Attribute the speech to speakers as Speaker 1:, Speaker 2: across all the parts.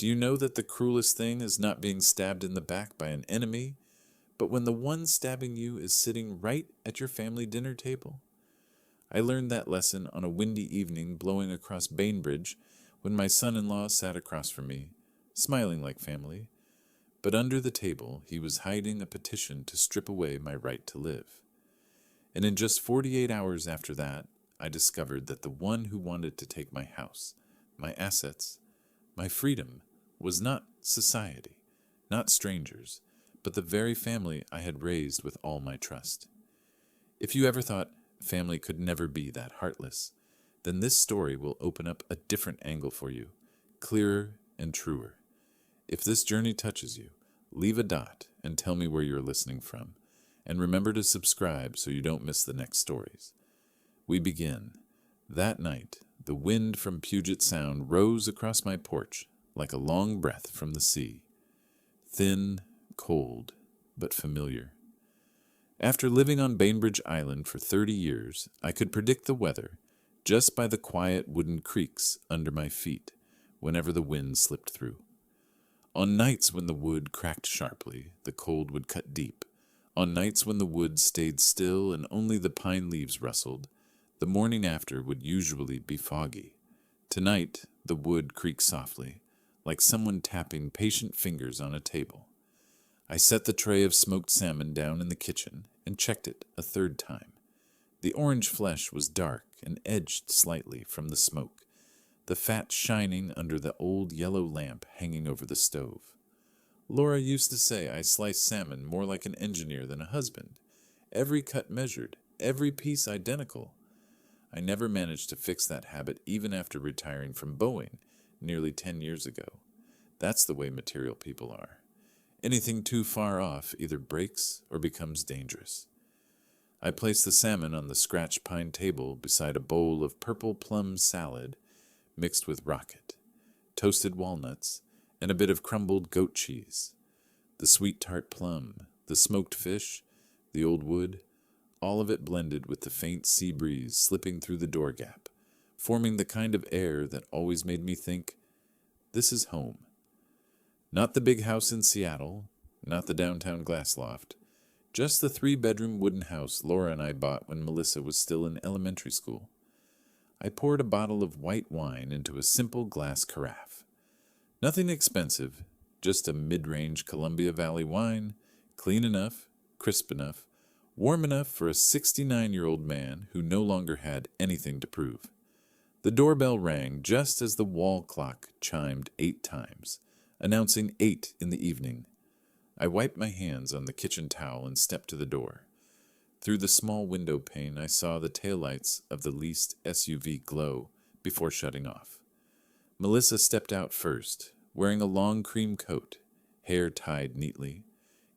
Speaker 1: Do you know that the cruelest thing is not being stabbed in the back by an enemy, but when the one stabbing you is sitting right at your family dinner table? I learned that lesson on a windy evening blowing across Bainbridge when my son-in-law sat across from me, smiling like family, but under the table he was hiding a petition to strip away my right to live. And in just 48 hours after that, I discovered that the one who wanted to take my house, my assets, my freedom, was not society, not strangers, but the very family I had raised with all my trust. If you ever thought family could never be that heartless, then this story will open up a different angle for you, clearer and truer. If this journey touches you, leave a dot and tell me where you're listening from. And remember to subscribe so you don't miss the next stories. We begin. That night, the wind from Puget Sound rose across my porch like a long breath from the sea. Thin, cold, but familiar. After living on Bainbridge Island for 30 years, I could predict the weather just by the quiet wooden creaks under my feet whenever the wind slipped through. On nights when the wood cracked sharply, the cold would cut deep. On nights when the wood stayed still and only the pine leaves rustled, the morning after would usually be foggy. Tonight, the wood creaked softly, like someone tapping patient fingers on a table. I set the tray of smoked salmon down in the kitchen and checked it a third time. The orange flesh was dark and edged slightly from the smoke, the fat shining under the old yellow lamp hanging over the stove. Laura used to say I sliced salmon more like an engineer than a husband, every cut measured, every piece identical. I never managed to fix that habit even after retiring from Boeing nearly 10 years ago. That's the way material people are. Anything too far off either breaks or becomes dangerous. I placed the salmon on the scratch pine table beside a bowl of purple plum salad mixed with rocket, toasted walnuts, and a bit of crumbled goat cheese. The sweet tart plum, the smoked fish, the old wood, all of it blended with the faint sea breeze slipping through the door gap, forming the kind of air that always made me think, this is home. Not the big house in Seattle, not the downtown glass loft, just the 3-bedroom wooden house Laura and I bought when Melissa was still in elementary school. I poured a bottle of white wine into a simple glass carafe. Nothing expensive, just a mid-range Columbia Valley wine, clean enough, crisp enough, warm enough for a 69-year-old man who no longer had anything to prove. The doorbell rang just as the wall clock chimed 8 times, announcing 8 in the evening. I wiped my hands on the kitchen towel and stepped to the door. Through the small window pane, I saw the taillights of the leased SUV glow before shutting off. Melissa stepped out first, wearing a long cream coat, hair tied neatly,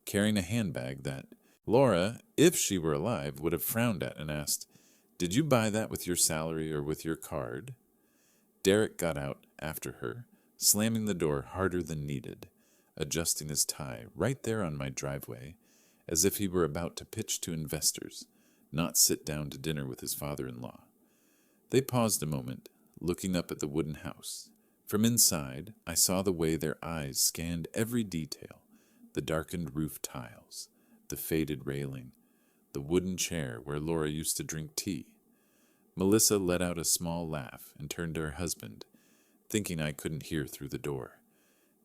Speaker 1: carrying a handbag that Laura, if she were alive, would have frowned at and asked, "Did you buy that with your salary or with your card?" Derek got out after her, slamming the door harder than needed, adjusting his tie right there on my driveway, as if he were about to pitch to investors, not sit down to dinner with his father-in-law. They paused a moment, looking up at the wooden house. From inside, I saw the way their eyes scanned every detail, the darkened roof tiles, the faded railing, the wooden chair where Laura used to drink tea. Melissa let out a small laugh and turned to her husband, thinking I couldn't hear through the door.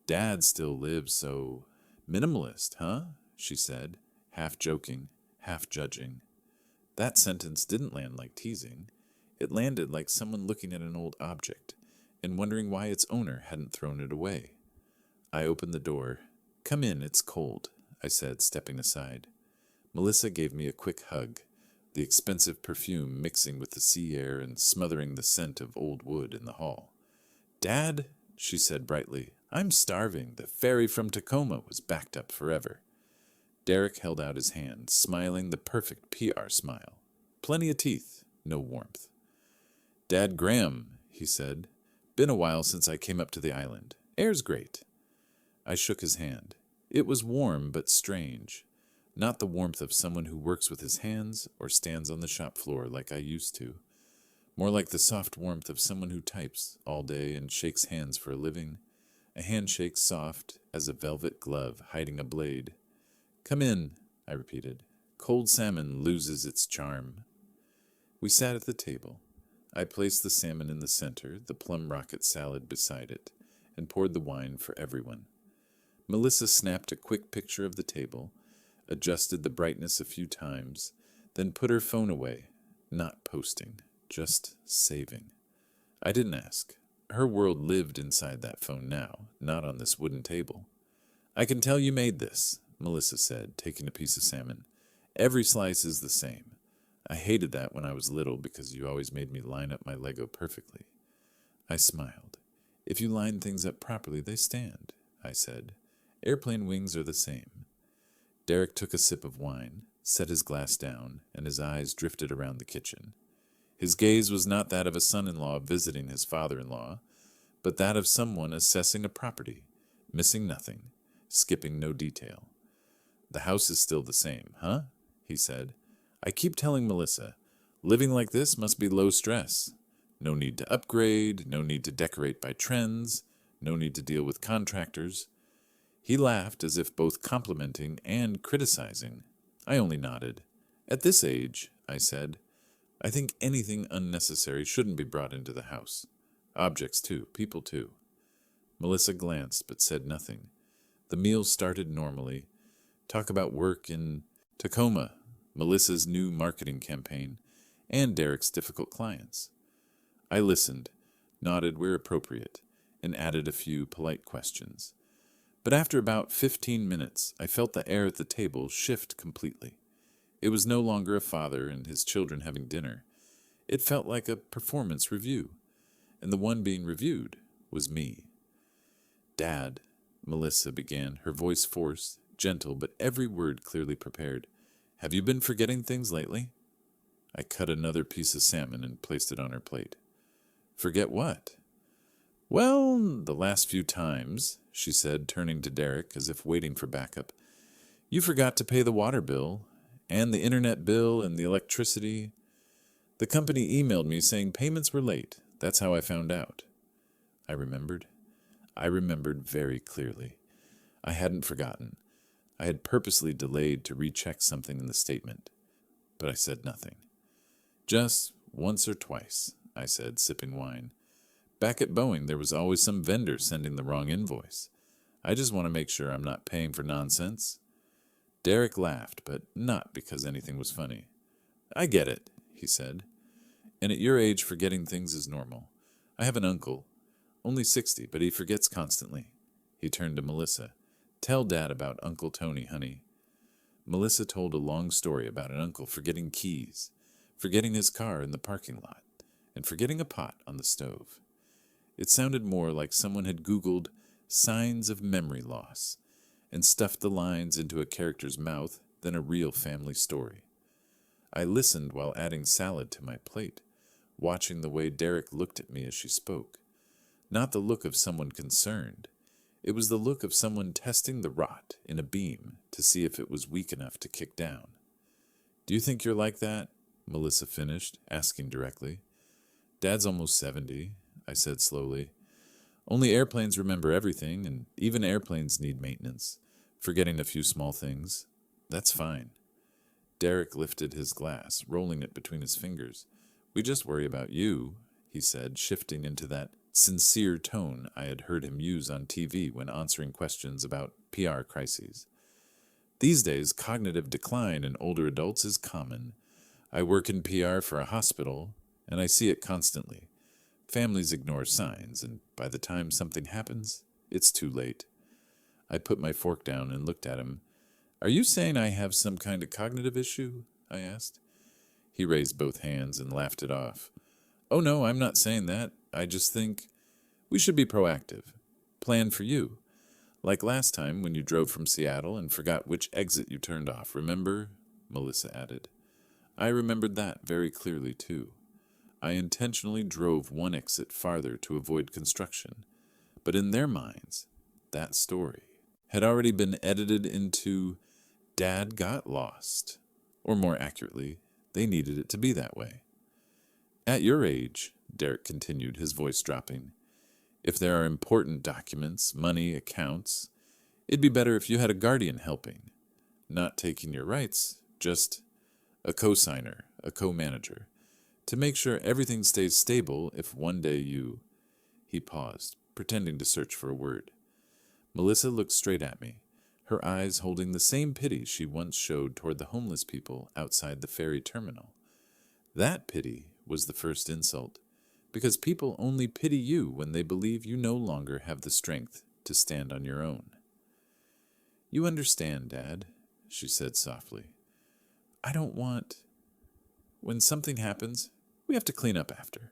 Speaker 1: "Dad still lives so minimalist, huh?" she said, half joking, half judging. That sentence didn't land like teasing. It landed like someone looking at an old object and wondering why its owner hadn't thrown it away. I opened the door. "Come in, it's cold," I said, stepping aside. Melissa gave me a quick hug, the expensive perfume mixing with the sea air and smothering the scent of old wood in the hall. "Dad," she said brightly, "I'm starving. The ferry from Tacoma was backed up forever." Derek held out his hand, smiling the perfect PR smile. Plenty of teeth, no warmth. "Dad Graham," he said. "Been a while since I came up to the island. Air's great." I shook his hand. It was warm but strange. Not the warmth of someone who works with his hands or stands on the shop floor like I used to. More like the soft warmth of someone who types all day and shakes hands for a living. a handshake soft as a velvet glove hiding a blade. "Come in," I repeated. "Cold salmon loses its charm." We sat at the table. I placed the salmon in the center, the plum rocket salad beside it, and poured the wine for everyone. Melissa snapped a quick picture of the table, adjusted the brightness a few times, then put her phone away, not posting, just saving. I didn't ask. Her world lived inside that phone now, not on this wooden table. "I can tell you made this," Melissa said, taking a piece of salmon. "Every slice is the same. I hated that when I was little because you always made me line up my Lego perfectly." I smiled. "If you line things up properly, they stand," I said. "Airplane wings are the same." Derek took a sip of wine, set his glass down, and his eyes drifted around the kitchen. His gaze was not that of a son-in-law visiting his father-in-law, but that of someone assessing a property, missing nothing, skipping no detail. "The house is still the same, huh?" he said. "I keep telling Melissa, living like this must be low stress. No need to upgrade, no need to decorate by trends, no need to deal with contractors." He laughed as if both complimenting and criticizing. I only nodded. "At this age," I said, "I think anything unnecessary shouldn't be brought into the house. Objects too, people too." Melissa glanced but said nothing. The meal started normally. Talk about work in Tacoma, Melissa's new marketing campaign, and Derek's difficult clients. I listened, nodded where appropriate, and added a few polite questions. But after about 15 minutes, I felt the air at the table shift completely. It was no longer a father and his children having dinner. It felt like a performance review, and the one being reviewed was me. "Dad," Melissa began, her voice forced, gentle, but every word clearly prepared. "Have you been forgetting things lately?" I cut another piece of salmon and placed it on her plate. "Forget what?" "Well, the last few times," she said, turning to Derek as if waiting for backup. "You forgot to pay the water bill, and the internet bill, and the electricity. The company emailed me saying payments were late. That's how I found out." I remembered. I remembered very clearly. I hadn't forgotten. I had purposely delayed to recheck something in the statement. But I said nothing. "Just once or twice," I said, sipping wine. "Back at Boeing, there was always some vendor sending the wrong invoice. I just want to make sure I'm not paying for nonsense." Derek laughed, but not because anything was funny. "I get it," he said. "And at your age, forgetting things is normal. I have an uncle, only 60, but he forgets constantly." He turned to Melissa. "Tell Dad about Uncle Tony, honey." Melissa told a long story about an uncle forgetting keys, forgetting his car in the parking lot, and forgetting a pot on the stove. It sounded more like someone had Googled "signs of memory loss" and stuffed the lines into a character's mouth than a real family story. I listened while adding salad to my plate, watching the way Derek looked at me as she spoke. Not the look of someone concerned. It was the look of someone testing the rot in a beam to see if it was weak enough to kick down. "Do you think you're like that?" Melissa finished, asking directly. "Dad's almost 70, I said slowly. "Only airplanes remember everything, and even airplanes need maintenance, forgetting a few small things. That's fine." Derek lifted his glass, rolling it between his fingers. "We just worry about you," he said, shifting into that sincere tone I had heard him use on TV when answering questions about PR crises. "These days, cognitive decline in older adults is common. I work in PR for a hospital, and I see it constantly. Families ignore signs, and by the time something happens, it's too late." I put my fork down and looked at him. "Are you saying I have some kind of cognitive issue?" I asked. He raised both hands and laughed it off. "Oh no, I'm not saying that. I just think we should be proactive. Plan for you. Like last time when you drove from Seattle and forgot which exit you turned off, remember?" Melissa added. I remembered that very clearly, too. I intentionally drove one exit farther to avoid construction, but in their minds, that story had already been edited into "Dad got lost," or more accurately, they needed it to be that way. "At your age," Derek continued, his voice dropping, If there are important documents, money, accounts, it'd be better if you had a guardian helping, not taking your rights, just a co-signer, a co-manager, to make sure everything stays stable if one day you... He paused, pretending to search for a word. Melissa looked straight at me, her eyes holding the same pity she once showed toward the homeless people outside the ferry terminal. That pity was the first insult, because people only pity you when they believe you no longer have the strength to stand on your own. You understand, Dad, she said softly. I don't want... When something happens, we have to clean up after.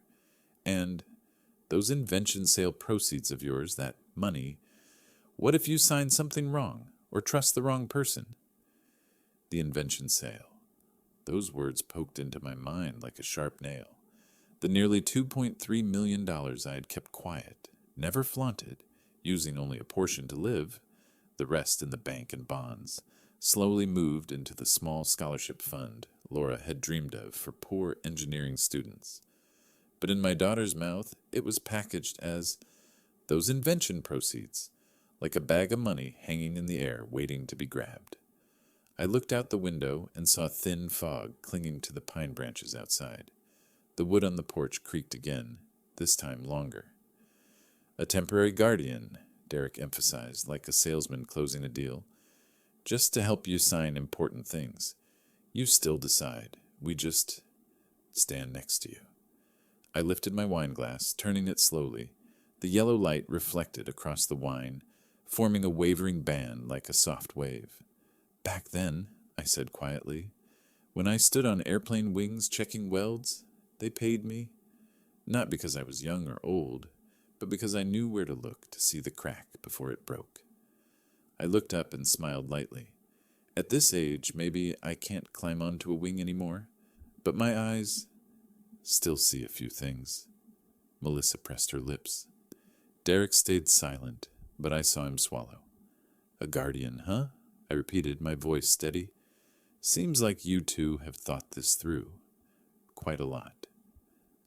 Speaker 1: And those invention sale proceeds of yours, that money, what if you sign something wrong or trust the wrong person? The invention sale. Those words poked into my mind like a sharp nail. The nearly $2.3 million I had kept quiet, never flaunted, using only a portion to live, the rest in the bank and bonds, slowly moved into the small scholarship fund Laura had dreamed of for poor engineering students. But in my daughter's mouth, it was packaged as those invention proceeds, like a bag of money hanging in the air waiting to be grabbed. I looked out the window and saw thin fog clinging to the pine branches outside. The wood on the porch creaked again, this time longer. A temporary guardian, Derek emphasized, like a salesman closing a deal. Just to help you sign important things. You still decide. We just stand next to you. I lifted my wine glass, turning it slowly. The yellow light reflected across the wine, forming a wavering band like a soft wave. Back then, I said quietly, when I stood on airplane wings checking welds, they paid me, not because I was young or old, but because I knew where to look to see the crack before it broke. I looked up and smiled lightly. At this age, maybe I can't climb onto a wing anymore, but my eyes still see a few things. Melissa pressed her lips. Derek stayed silent, but I saw him swallow. A guardian, huh? I repeated, my voice steady. Seems like you two have thought this through. Quite a lot.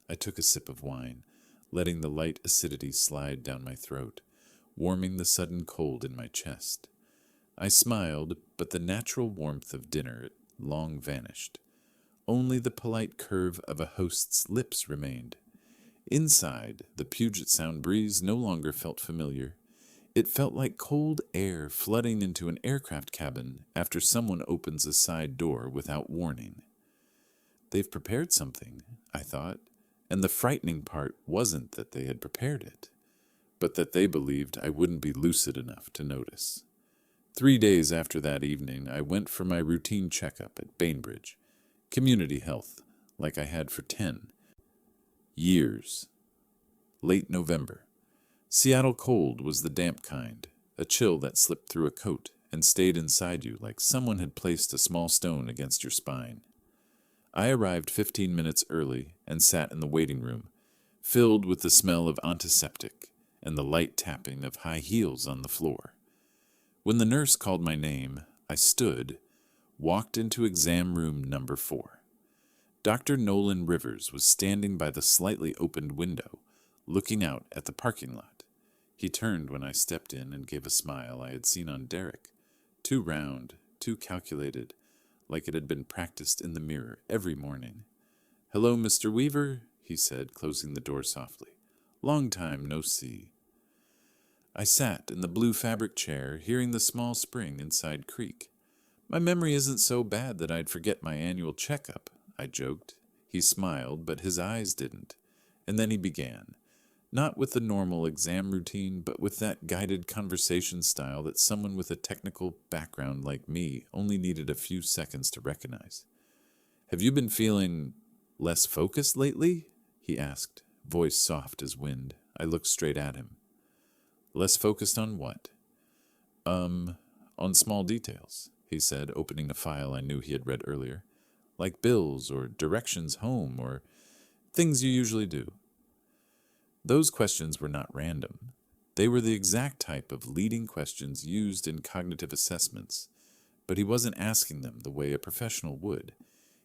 Speaker 1: I took a sip of wine, letting the light acidity slide down my throat, warming the sudden cold in my chest. I smiled, but the natural warmth of dinner had long vanished. Only the polite curve of a host's lips remained. Inside, the Puget Sound breeze no longer felt familiar. It felt like cold air flooding into an aircraft cabin after someone opens a side door without warning. They've prepared something, I thought, and the frightening part wasn't that they had prepared it, but that they believed I wouldn't be lucid enough to notice. 3 days after that evening, I went for my routine checkup at Bainbridge, community health, like I had for 10 years. Late November. Seattle cold was the damp kind, a chill that slipped through a coat and stayed inside you like someone had placed a small stone against your spine. I arrived 15 minutes early and sat in the waiting room, filled with the smell of antiseptic and the light tapping of high heels on the floor. When the nurse called my name, I stood, walked into exam room number 4. Dr. Nolan Rivers was standing by the slightly opened window, looking out at the parking lot. He turned when I stepped in and gave a smile I had seen on Derek, too round, too calculated, like it had been practiced in the mirror every morning. "Hello, Mr. Weaver," he said, closing the door softly. "Long time no see." I sat in the blue fabric chair, hearing the small spring inside creak. My memory isn't so bad that I'd forget my annual checkup, I joked. He smiled, but his eyes didn't. And then he began, not with the normal exam routine, but with that guided conversation style that someone with a technical background like me only needed a few seconds to recognize. "Have you been feeling less focused lately?" he asked, voice soft as wind. I looked straight at him. "Less focused on what?" On small details," he said, opening a file I knew he had read earlier. "Like bills or directions home or things you usually do." Those questions were not random. They were the exact type of leading questions used in cognitive assessments, but he wasn't asking them the way a professional would.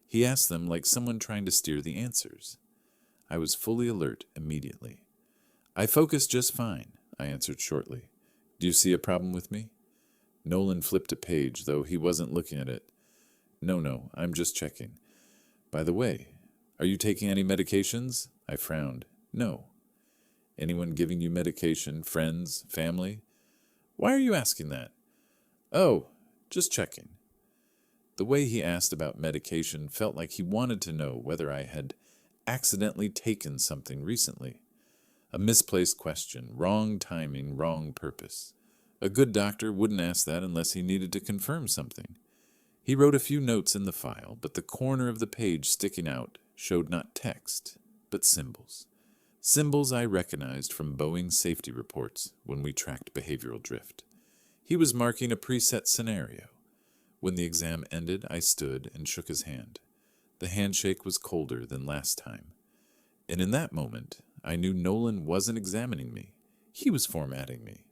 Speaker 1: He asked them like someone trying to steer the answers. I was fully alert immediately. I focus just fine, I answered shortly. Do you see a problem with me? Nolan flipped a page, though he wasn't looking at it. No, I'm just checking. By the way, are you taking any medications? I frowned. No. Anyone giving you medication? Friends? Family? Why are you asking that? Oh, just checking. The way he asked about medication felt like he wanted to know whether I had accidentally taken something recently. A misplaced question, wrong timing, wrong purpose. A good doctor wouldn't ask that unless he needed to confirm something. He wrote a few notes in the file, but the corner of the page sticking out showed not text, but symbols. Symbols I recognized from Boeing's safety reports when we tracked behavioral drift. He was marking a preset scenario. When the exam ended, I stood and shook his hand. The handshake was colder than last time. And in that moment, I knew Nolan wasn't examining me. He was formatting me.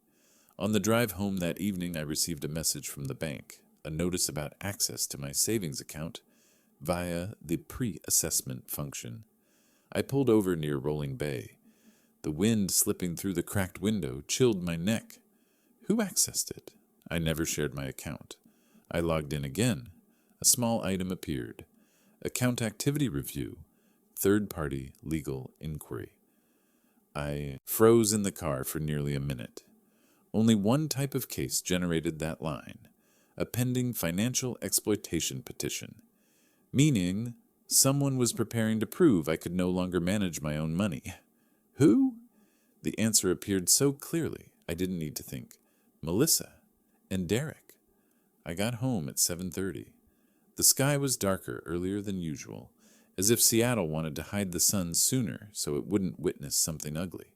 Speaker 1: On the drive home that evening, I received a message from the bank, a notice about access to my savings account via the pre-assessment function. I pulled over near Rolling Bay. The wind slipping through the cracked window chilled my neck. Who accessed it? I never shared my account. I logged in again. A small item appeared. Account activity review. Third-party legal inquiry. I froze in the car for nearly a minute. Only one type of case generated that line. A pending financial exploitation petition. Meaning, someone was preparing to prove I could no longer manage my own money. Who? The answer appeared so clearly, I didn't need to think. Melissa and Derek. I got home at 7:30. The sky was darker earlier than usual, as if Seattle wanted to hide the sun sooner so it wouldn't witness something ugly.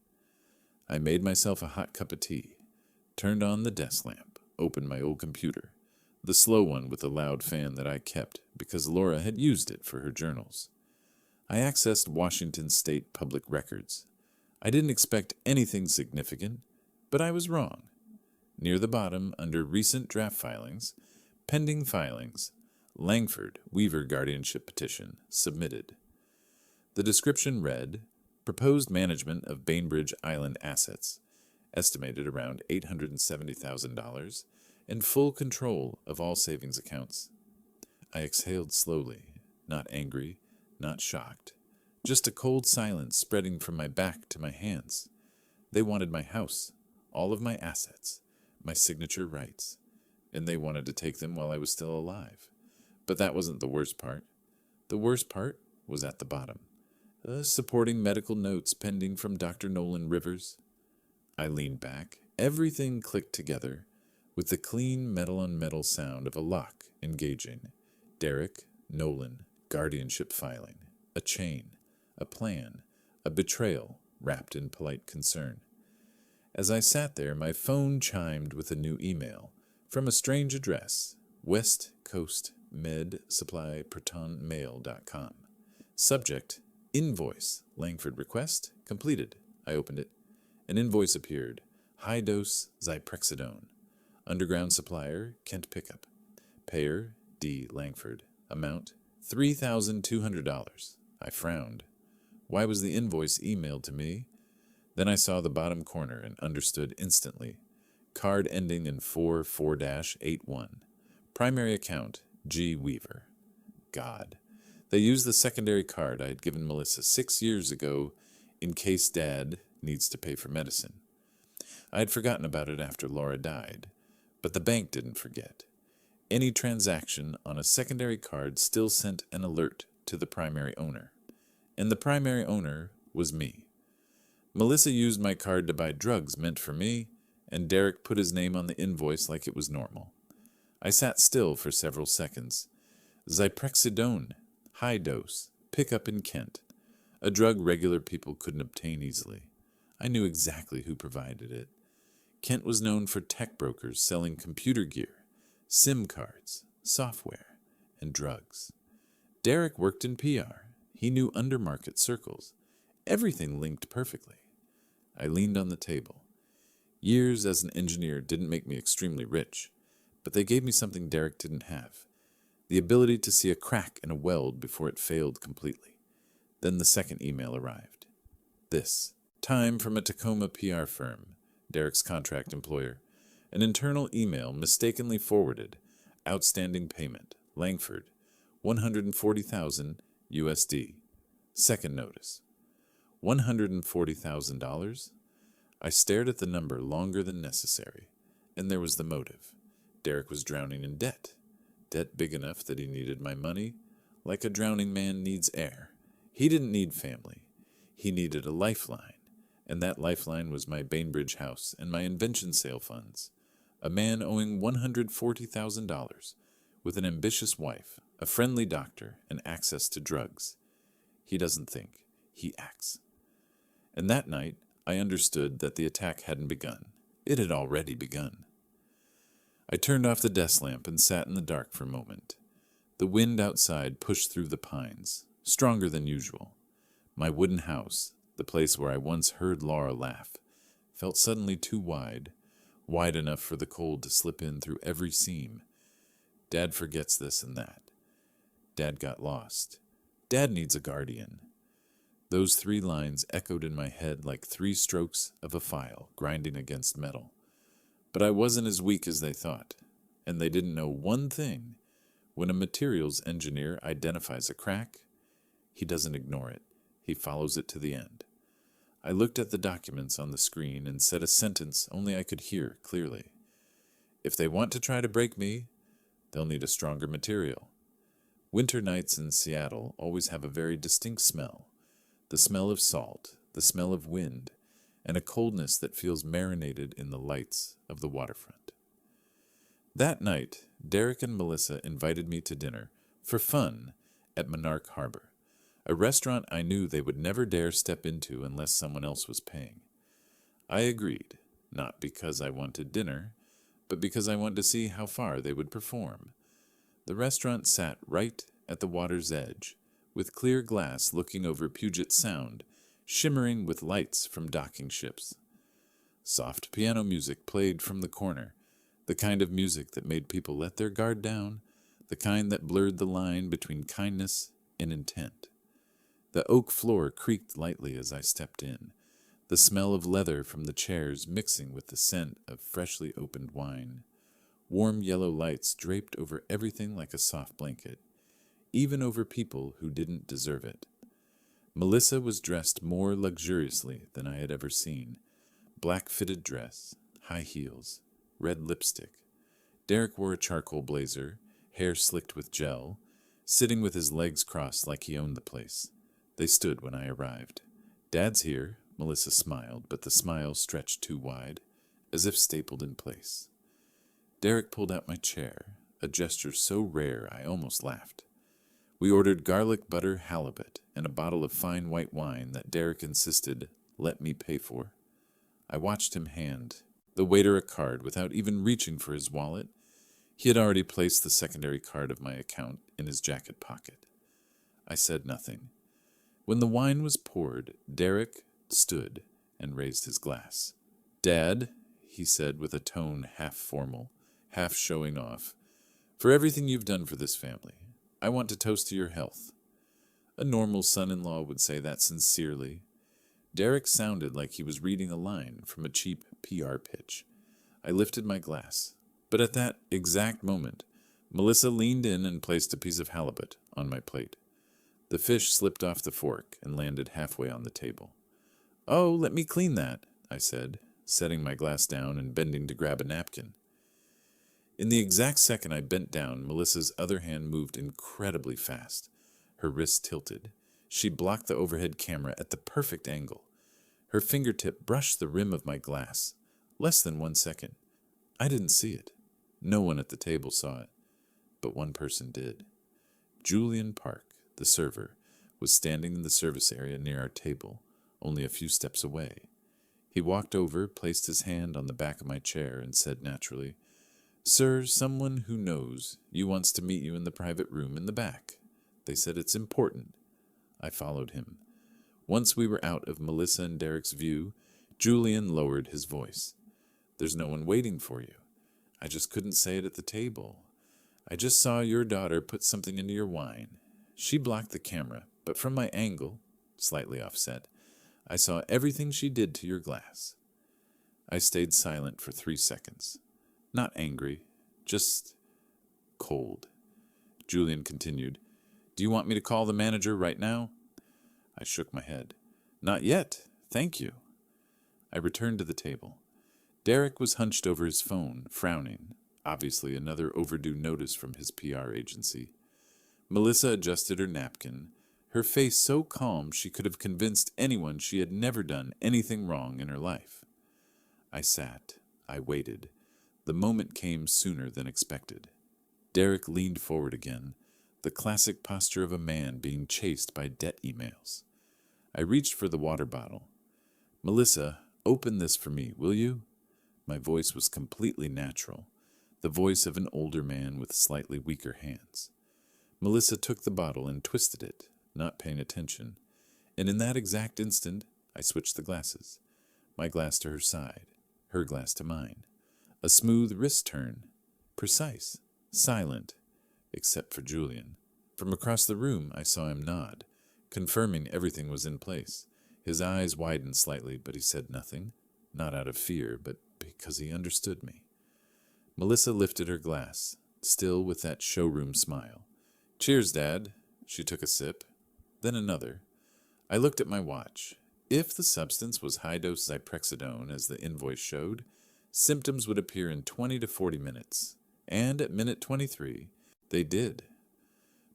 Speaker 1: I made myself a hot cup of tea, turned on the desk lamp, opened my old computer, the slow one with the loud fan that I kept because Laura had used it for her journals. I accessed Washington State Public Records. I didn't expect anything significant, but I was wrong. Near the bottom, under Recent Draft Filings, Pending Filings, Langford Weaver Guardianship Petition, submitted. The description read, Proposed management of Bainbridge Island assets, estimated around $870,000, and full control of all savings accounts. I exhaled slowly, not angry, not shocked, just a cold silence spreading from my back to my hands. They wanted my house, all of my assets, my signature rights, and they wanted to take them while I was still alive. But that wasn't the worst part. The worst part was at the bottom. Supporting medical notes pending from Dr. Nolan Rivers. I leaned back. Everything clicked together with the clean metal-on-metal sound of a lock engaging. Derek, Nolan, guardianship filing. A chain. A plan. A betrayal wrapped in polite concern. As I sat there, my phone chimed with a new email from a strange address, West Coast Med Supply ProtonMail.com. Subject, Invoice, Langford request, completed. I opened it. An invoice appeared, high-dose Zyprexidone. Underground supplier, Kent Pickup. Payer, D. Langford. Amount, $3,200. I frowned. Why was the invoice emailed to me? Then I saw the bottom corner and understood instantly. Card ending in 44-81. Primary account, G. Weaver. God. They used the secondary card I had given Melissa 6 years ago in case Dad needs to pay for medicine. I had forgotten about it after Laura died, but the bank didn't forget. Any transaction on a secondary card still sent an alert to the primary owner, and the primary owner was me. Melissa used my card to buy drugs meant for me, and Derek put his name on the invoice like it was normal. I sat still for several seconds. Zyprexidone, high dose, pickup in Kent, a drug regular people couldn't obtain easily. I knew exactly who provided it. Kent was known for tech brokers selling computer gear, SIM cards, software, and drugs. Derek worked in PR. He knew undermarket circles. Everything linked perfectly. I leaned on the table. Years as an engineer didn't make me extremely rich, but they gave me something Derek didn't have. The ability to see a crack in a weld before it failed completely. Then the second email arrived. This. Time from a Tacoma PR firm, Derek's contract employer. An internal email mistakenly forwarded. Outstanding payment. Langford. 140,000 USD. Second notice. $140,000? I stared at the number longer than necessary, and there was the motive. Derek was drowning in debt. Debt big enough that he needed my money, like a drowning man needs air. He didn't need family. He needed a lifeline, and that lifeline was my Bainbridge house and my invention sale funds. A man owing $140,000, with an ambitious wife, a friendly doctor, and access to drugs. He doesn't think, he acts. And that night, I understood that the attack hadn't begun. It had already begun. I turned off the desk lamp and sat in the dark for a moment. The wind outside pushed through the pines, stronger than usual. My wooden house, the place where I once heard Laura laugh, felt suddenly too wide, wide enough for the cold to slip in through every seam. Dad forgets this and that. Dad got lost. Dad needs a guardian. Those 3 lines echoed in my head like 3 strokes of a file grinding against metal. But I wasn't as weak as they thought, and they didn't know one thing. When a materials engineer identifies a crack, he doesn't ignore it. He follows it to the end. I looked at the documents on the screen and said a sentence only I could hear clearly. If they want to try to break me, they'll need a stronger material. Winter nights in Seattle always have a very distinct smell. The smell of salt, the smell of wind, and a coldness that feels marinated in the lights of the waterfront. That night, Derek and Melissa invited me to dinner, for fun, at Monarch Harbor, a restaurant I knew they would never dare step into unless someone else was paying. I agreed, not because I wanted dinner, but because I wanted to see how far they would perform. The restaurant sat right at the water's edge, with clear glass looking over Puget Sound, shimmering with lights from docking ships. Soft piano music played from the corner, the kind of music that made people let their guard down, the kind that blurred the line between kindness and intent. The oak floor creaked lightly as I stepped in, the smell of leather from the chairs mixing with the scent of freshly opened wine. Warm yellow lights draped over everything like a soft blanket, even over people who didn't deserve it. Melissa was dressed more luxuriously than I had ever seen. Black fitted dress, high heels, red lipstick. Derek wore a charcoal blazer, hair slicked with gel, sitting with his legs crossed like he owned the place. They stood when I arrived. Dad's here, Melissa smiled, but the smile stretched too wide, as if stapled in place. Derek pulled out my chair, a gesture so rare I almost laughed. We ordered garlic butter halibut and a bottle of fine white wine that Derek insisted let me pay for. I watched him hand the waiter a card without even reaching for his wallet. He had already placed the secondary card of my account in his jacket pocket. I said nothing. When the wine was poured, Derek stood and raised his glass. "Dad," he said with a tone half formal, half showing off, "for everything you've done for this family, I want to toast to your health." A normal son-in-law would say that sincerely. Derek sounded like he was reading a line from a cheap PR pitch. I lifted my glass, but at that exact moment, Melissa leaned in and placed a piece of halibut on my plate. The fish slipped off the fork and landed halfway on the table. "Oh, let me clean that," I said, setting my glass down and bending to grab a napkin. In the exact second I bent down, Melissa's other hand moved incredibly fast. Her wrist tilted. She blocked the overhead camera at the perfect angle. Her fingertip brushed the rim of my glass. Less than 1 second. I didn't see it. No one at the table saw it. But one person did. Julian Park, the server, was standing in the service area near our table, only a few steps away. He walked over, placed his hand on the back of my chair, and said naturally, "Sir, someone who knows you wants to meet you in the private room in the back. They said it's important." I followed him. Once we were out of Melissa and Derek's view, Julian lowered his voice. "There's no one waiting for you. I just couldn't say it at the table. I just saw your daughter put something into your wine. She blocked the camera, but from my angle, slightly offset, I saw everything she did to your glass. I stayed silent for 3 seconds. Not angry, just cold. Julian continued, Do you want me to call the manager right now? I shook my head. Not yet, thank you. I returned to the table. Derek was hunched over his phone, frowning, obviously another overdue notice from his PR agency. Melissa adjusted her napkin, her face so calm she could have convinced anyone she had never done anything wrong in her life. I sat. I waited. The moment came sooner than expected. Derek leaned forward again, the classic posture of a man being chased by debt emails. I reached for the water bottle. Melissa, open this for me, will you? My voice was completely natural, the voice of an older man with slightly weaker hands. Melissa took the bottle and twisted it, not paying attention, and in that exact instant, I switched the glasses. My glass to her side, her glass to mine. A smooth wrist turn, precise, silent, except for Julian. From across the room, I saw him nod, confirming everything was in place. His eyes widened slightly, but he said nothing, not out of fear, but because he understood me. Melissa lifted her glass, still with that showroom smile. Cheers, Dad. She took a sip, then another. I looked at my watch. If the substance was high-dose zyprexidone, as the invoice showed, symptoms would appear in 20 to 40 minutes. And at minute 23, they did.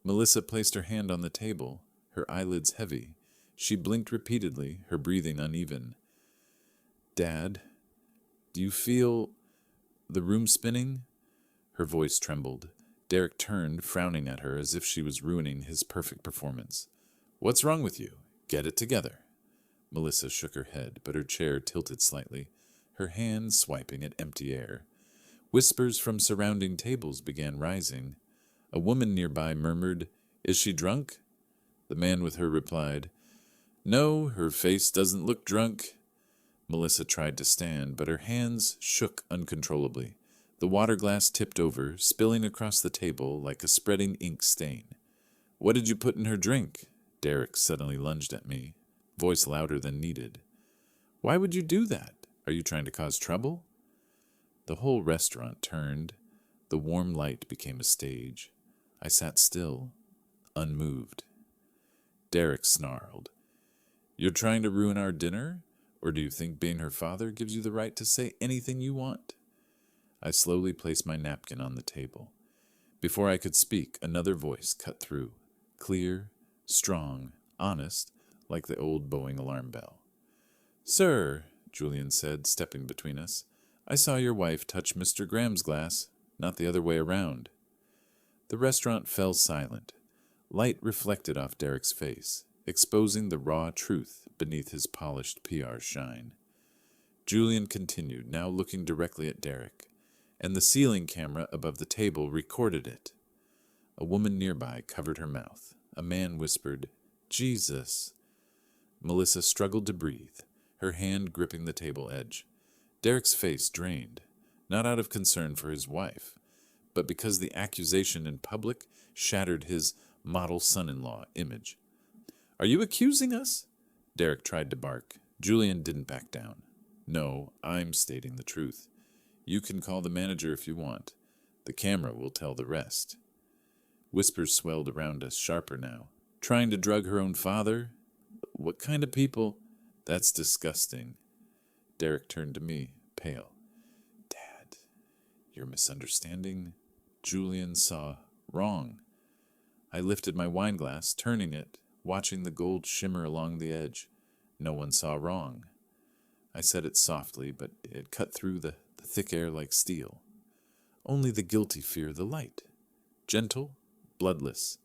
Speaker 1: Melissa placed her hand on the table, her eyelids heavy. She blinked repeatedly, her breathing uneven. Dad, do you feel the room spinning? Her voice trembled. Derek turned, frowning at her as if she was ruining his perfect performance. What's wrong with you? Get it together. Melissa shook her head, but her chair tilted slightly, her hand swiping at empty air. Whispers from surrounding tables began rising. A woman nearby murmured, Is she drunk? The man with her replied, No, her face doesn't look drunk. Melissa tried to stand, but her hands shook uncontrollably. The water glass tipped over, spilling across the table like a spreading ink stain. What did you put in her drink? Derek suddenly lunged at me, voice louder than needed. Why would you do that? Are you trying to cause trouble? The whole restaurant turned. The warm light became a stage. I sat still, unmoved. Derek snarled. You're trying to ruin our dinner? Or do you think being her father gives you the right to say anything you want? I slowly placed my napkin on the table. Before I could speak, another voice cut through, clear, strong, honest, like the old Boeing alarm bell. Sir, Julian said, stepping between us, I saw your wife touch Mr. Graham's glass, not the other way around. The restaurant fell silent. Light reflected off Derek's face, exposing the raw truth beneath his polished PR shine. Julian continued, now looking directly at Derek, and the ceiling camera above the table recorded it. A woman nearby covered her mouth. A man whispered, Jesus. Melissa struggled to breathe, her hand gripping the table edge. Derek's face drained, not out of concern for his wife, but because the accusation in public shattered his model son-in-law image. Are you accusing us? Derek tried to bark. Julian didn't back down. No, I'm stating the truth. You can call the manager if you want. The camera will tell the rest. Whispers swelled around us, sharper now. Trying to drug her own father? What kind of people? That's disgusting. Derek turned to me, pale. Dad, you're misunderstanding. Julian saw wrong. I lifted my wine glass, turning it, watching the gold shimmer along the edge. No one saw wrong. I said it softly, but it cut through the thick air like steel. Only the guilty fear the light. Gentle, bloodless,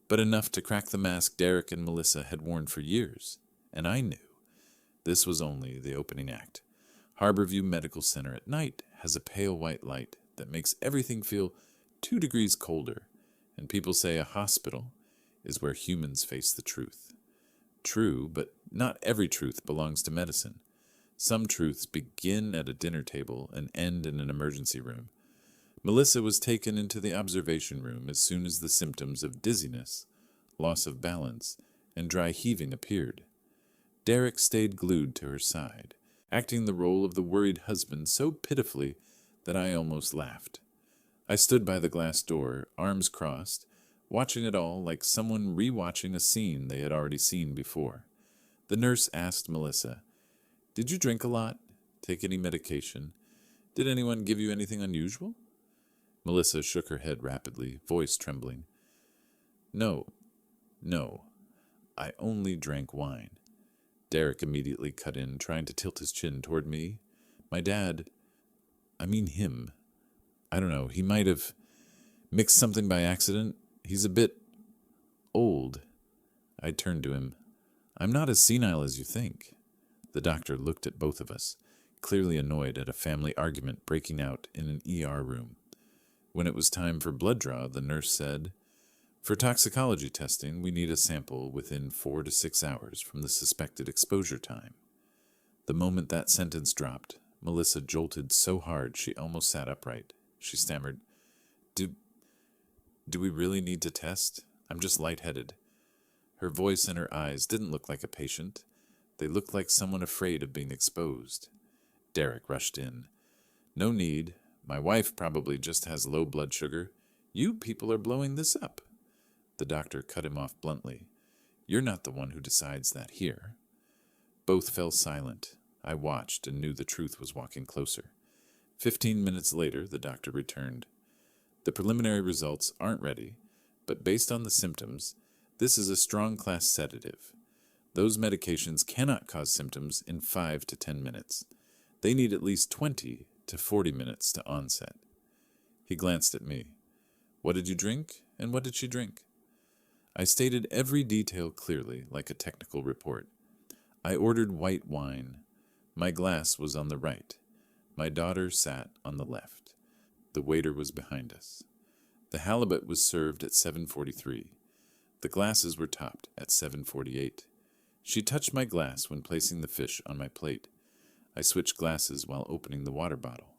Speaker 1: but enough to crack the mask Derek and Melissa had worn for years. And I knew. This was only the opening act. Harborview Medical Center at night has a pale white light that makes everything feel 2 degrees colder, and people say a hospital is where humans face the truth. True, but not every truth belongs to medicine. Some truths begin at a dinner table and end in an emergency room. Melissa was taken into the observation room as soon as the symptoms of dizziness, loss of balance, and dry heaving appeared. Derek stayed glued to her side, acting the role of the worried husband so pitifully that I almost laughed. I stood by the glass door, arms crossed, watching it all like someone rewatching a scene they had already seen before. The nurse asked Melissa, "Did you drink a lot? Take any medication? Did anyone give you anything unusual?" Melissa shook her head rapidly, voice trembling. No, no, I only drank wine." Derek immediately cut in, trying to tilt his chin toward me. "My dad, I mean him. I don't know, he might have mixed something by accident. He's a bit old." I turned to him. "I'm not as senile as you think." The doctor looked at both of us, clearly annoyed at a family argument breaking out in an ER room. When it was time for blood draw, the nurse said, "For toxicology testing, we need a sample within 4 to 6 hours from the suspected exposure time." The moment that sentence dropped, Melissa jolted so hard she almost sat upright. She stammered, Do we really need to test? I'm just lightheaded." Her voice and her eyes didn't look like a patient. They looked like someone afraid of being exposed. Derek rushed in. "No need. My wife probably just has low blood sugar. You people are blowing this up." The doctor cut him off bluntly. "You're not the one who decides that here." Both fell silent. I watched and knew the truth was walking closer. 15 minutes later, the doctor returned. "The preliminary results aren't ready, but based on the symptoms, this is a strong class sedative. Those medications cannot cause symptoms in 5 to 10 minutes. They need at least 20 to 40 minutes to onset." He glanced at me. "What did you drink, and what did she drink?" I stated every detail clearly, like a technical report. I ordered white wine. My glass was on the right. My daughter sat on the left. The waiter was behind us. The halibut was served at 7:43. The glasses were topped at 7:48. She touched my glass when placing the fish on my plate. I switched glasses while opening the water bottle.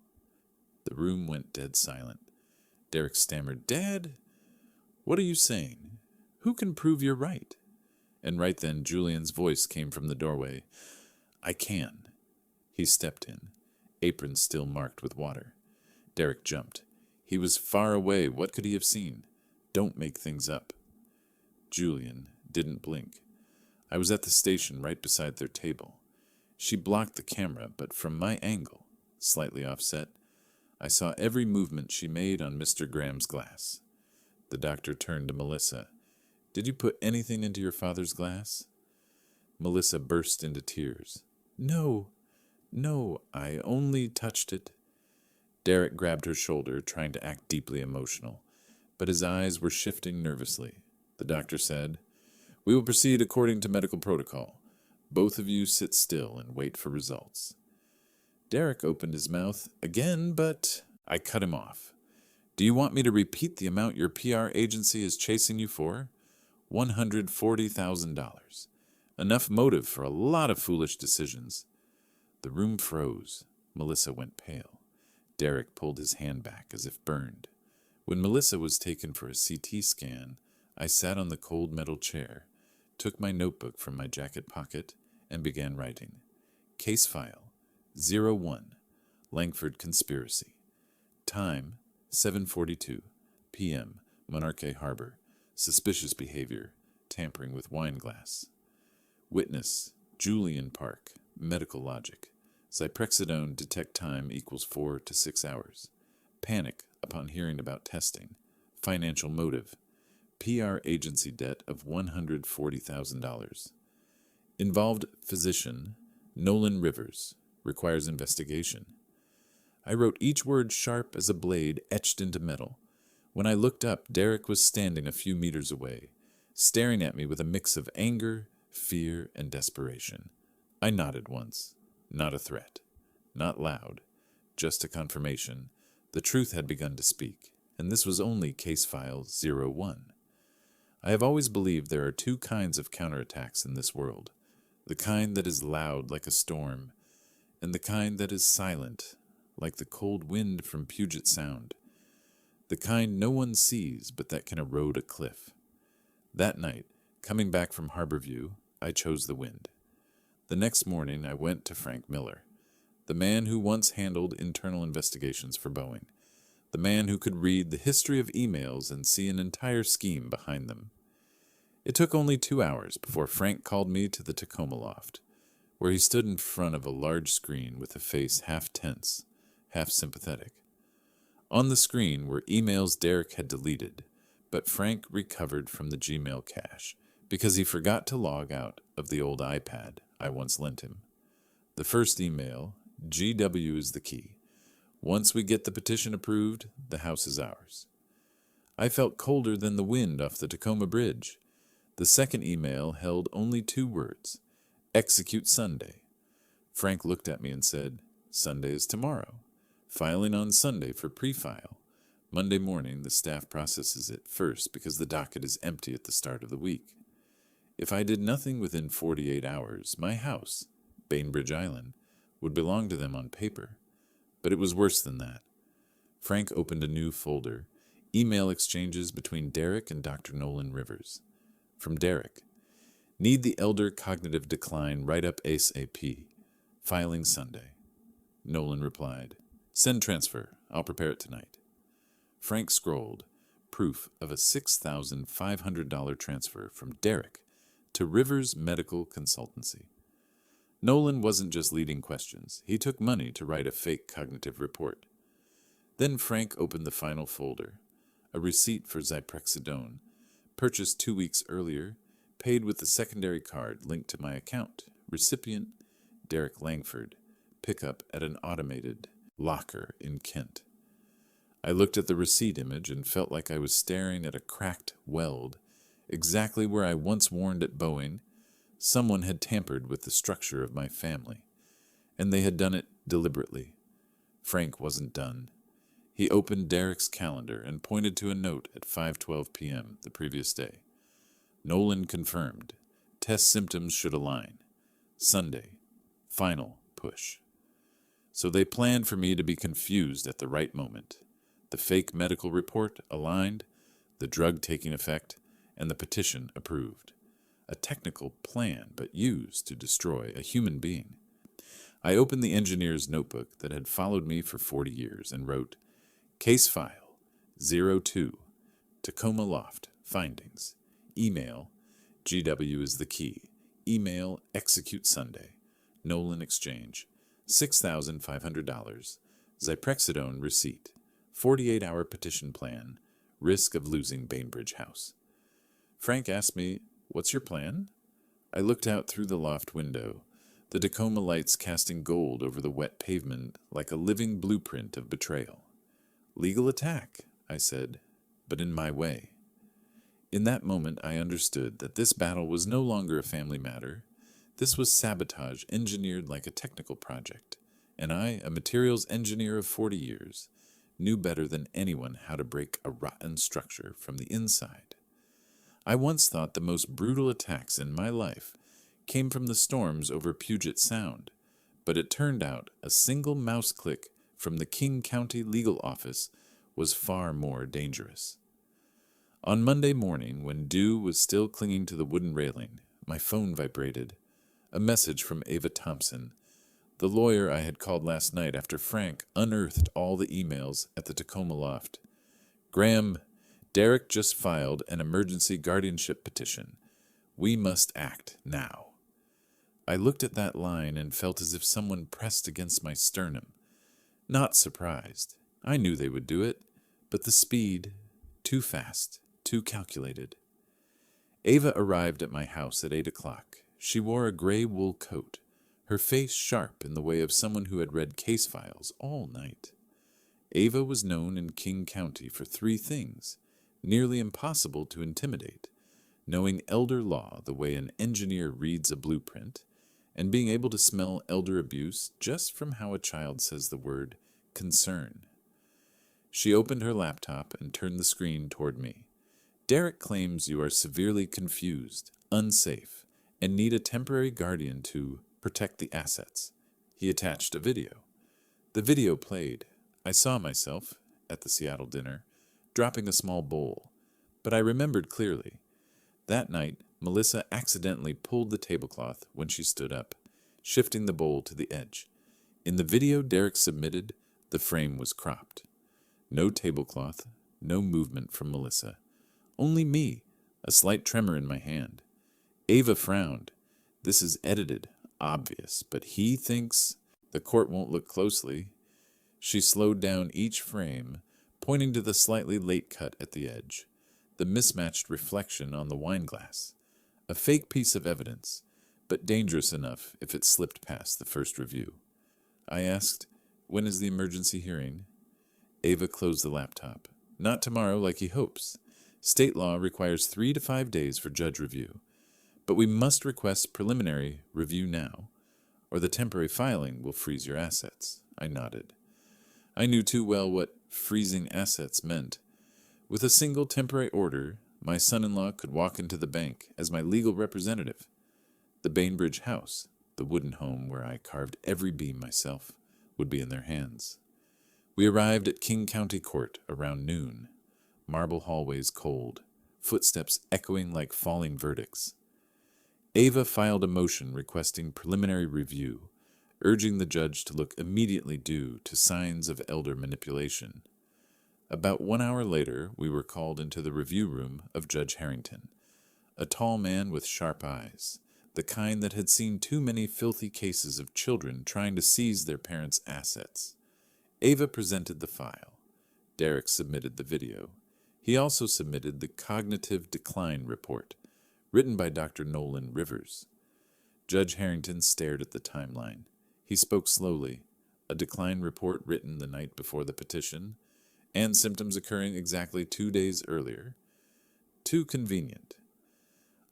Speaker 1: The room went dead silent. Derek stammered, "Dad, what are you saying? Who can prove you're right?" And right then Julian's voice came from the doorway. "I can." He stepped in, apron still marked with water. Derek jumped. He was far away. What could he have seen? Don't make things up. Julian didn't blink. I was at the station right beside their table. She blocked the camera, but from my angle, slightly offset, I saw every movement she made on Mr. Graham's glass. The doctor turned to Melissa. "Did you put anything into your father's glass?" Melissa burst into tears. No, I only touched it." Derek grabbed her shoulder, trying to act deeply emotional, but his eyes were shifting nervously. The doctor said, "We will proceed according to medical protocol. Both of you sit still and wait for results." Derek opened his mouth again, but I cut him off. "Do you want me to repeat the amount your PR agency is chasing you for? $140,000. Enough motive for a lot of foolish decisions." The room froze. Melissa went pale. Derek pulled his hand back as if burned. When Melissa was taken for a CT scan, I sat on the cold metal chair, took my notebook from my jacket pocket, and began writing. Case file 01, Langford Conspiracy. Time 7:42 p.m., Monarchy Harbor. Suspicious behavior, tampering with wine glass. Witness, Julian Park, medical logic. Zyprexidone detect time equals 4 to 6 hours. Panic upon hearing about testing. Financial motive. PR agency debt of $140,000. Involved physician, Nolan Rivers, requires investigation. I wrote each word sharp as a blade etched into metal. When I looked up, Derek was standing a few meters away, staring at me with a mix of anger, fear, and desperation. I nodded once. Not a threat. Not loud. Just a confirmation. The truth had begun to speak, and this was only case file 01. I have always believed there are two kinds of counterattacks in this world. The kind that is loud like a storm, and the kind that is silent, like the cold wind from Puget Sound. The kind no one sees, but that can erode a cliff. That night, coming back from Harborview, I chose the wind. The next morning, I went to Frank Miller, the man who once handled internal investigations for Boeing, the man who could read the history of emails and see an entire scheme behind them. It took only 2 hours before Frank called me to the Tacoma loft, where he stood in front of a large screen with a face half tense, half sympathetic. On the screen were emails Derek had deleted, but Frank recovered from the Gmail cache because he forgot to log out of the old iPad I once lent him. The first email, GW is the key. Once we get the petition approved, the house is ours. I felt colder than the wind off the Tacoma Bridge. The second email held only 2 words, execute Sunday. Frank looked at me and said, Sunday is tomorrow. Filing on Sunday for pre-file. Monday morning, the staff processes it first because the docket is empty at the start of the week. If I did nothing within 48 hours, my house, Bainbridge Island, would belong to them on paper. But it was worse than that. Frank opened a new folder, email exchanges between Derek and Dr. Nolan Rivers. From Derek, need the elder cognitive decline right up ASAP. Filing Sunday. Nolan replied, send transfer. I'll prepare it tonight. Frank scrolled, proof of a $6,500 transfer from Derek to Rivers Medical Consultancy. Nolan wasn't just leading questions. He took money to write a fake cognitive report. Then Frank opened the final folder, a receipt for Zyprexidone, purchased 2 weeks earlier, paid with the secondary card linked to my account. Recipient, Derek Langford. Pickup at an automated locker in Kent. I looked at the receipt image and felt like I was staring at a cracked weld, exactly where I once warned at Boeing. Someone had tampered with the structure of my family, and they had done it deliberately. Frank wasn't done. He opened Derek's calendar and pointed to a note at 5:12 p.m. the previous day. Nolan confirmed. Test symptoms should align. Sunday. Final push. So they planned for me to be confused at the right moment. The fake medical report aligned, the drug taking effect, and the petition approved. A technical plan, but used to destroy a human being. I opened the engineer's notebook that had followed me for 40 years and wrote, Case File 02, Tacoma Loft, Findings. Email, GW is the key. Email, execute Sunday. Nolan exchange, $6,500. Zyprexidone receipt. 48-hour petition plan. Risk of losing Bainbridge House. Frank asked me, what's your plan? I looked out through the loft window, the Tacoma lights casting gold over the wet pavement like a living blueprint of betrayal. Legal attack, I said, but in my way. In that moment, I understood that this battle was no longer a family matter. This was sabotage engineered like a technical project, and I, a materials engineer of 40 years, knew better than anyone how to break a rotten structure from the inside. I once thought the most brutal attacks in my life came from the storms over Puget Sound, but it turned out a single mouse click from the King County legal office was far more dangerous. On Monday morning, when dew was still clinging to the wooden railing, my phone vibrated. A message from Ava Thompson, the lawyer I had called last night after Frank unearthed all the emails at the Tacoma loft. Graham, Derek just filed an emergency guardianship petition. We must act now. I looked at that line and felt as if someone pressed against my sternum. Not surprised. I knew they would do it, but the speed, too fast, too calculated. Ava arrived at my house at 8 o'clock. She wore a gray wool coat, her face sharp in the way of someone who had read case files all night. Ava was known in King County for 3 things, nearly impossible to intimidate: knowing elder law the way an engineer reads a blueprint, and being able to smell elder abuse just from how a child says the word concern. She opened her laptop and turned the screen toward me. Derek claims you are severely confused, unsafe, and need a temporary guardian to protect the assets. He attached a video. The video played. I saw myself, at the Seattle dinner, dropping a small bowl, but I remembered clearly. That night, Melissa accidentally pulled the tablecloth when she stood up. shifting the bowl to the edge. In the video Derek submitted, the frame was cropped. No tablecloth, no movement from Melissa. Only me, a slight tremor in my hand. Ava frowned. This is edited, obvious, but he thinks the court won't look closely. She slowed down each frame, pointing to the slightly late cut at the edge, the mismatched reflection on the wine glass. A fake piece of evidence, but dangerous enough if it slipped past the first review. I asked, "When is the emergency hearing?" Ava closed the laptop. "Not tomorrow like he hopes. State law requires 3 to 5 days for judge review. But we must request preliminary review now, or the temporary filing will freeze your assets." I nodded. I knew too well what freezing assets meant. With a single temporary order, my son-in-law could walk into the bank as my legal representative. The Bainbridge house, the wooden home where I carved every beam myself, would be in their hands. We arrived at King County Court around noon. Marble hallways cold, footsteps echoing like falling verdicts. Ava filed a motion requesting preliminary review, urging the judge to look immediately due to signs of elder manipulation. About 1 hour later, we were called into the review room of Judge Harrington, a tall man with sharp eyes, the kind that had seen too many filthy cases of children trying to seize their parents' assets. Ava presented the file. Derek submitted the video. He also submitted the cognitive decline report, written by Dr. Nolan Rivers. Judge Harrington stared at the timeline. He spoke slowly, a decline report written the night before the petition, and symptoms occurring exactly 2 days earlier. Too convenient.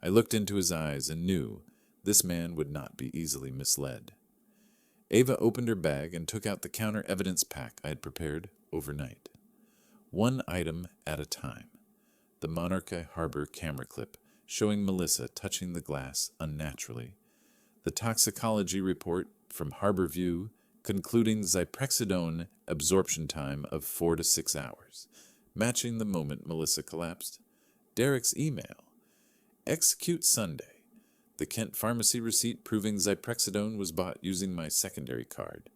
Speaker 1: I looked into his eyes and knew this man would not be easily misled. Ava opened her bag and took out the counter evidence pack I had prepared overnight. One item at a time. The Monarch Harbor camera clip showing Melissa touching the glass unnaturally. The toxicology report from Harbor View concluding zyprexidone absorption time of 4 to 6 hours, matching the moment Melissa collapsed. Derek's email. Execute Sunday. The Kent Pharmacy receipt proving zyprexidone was bought using my secondary card.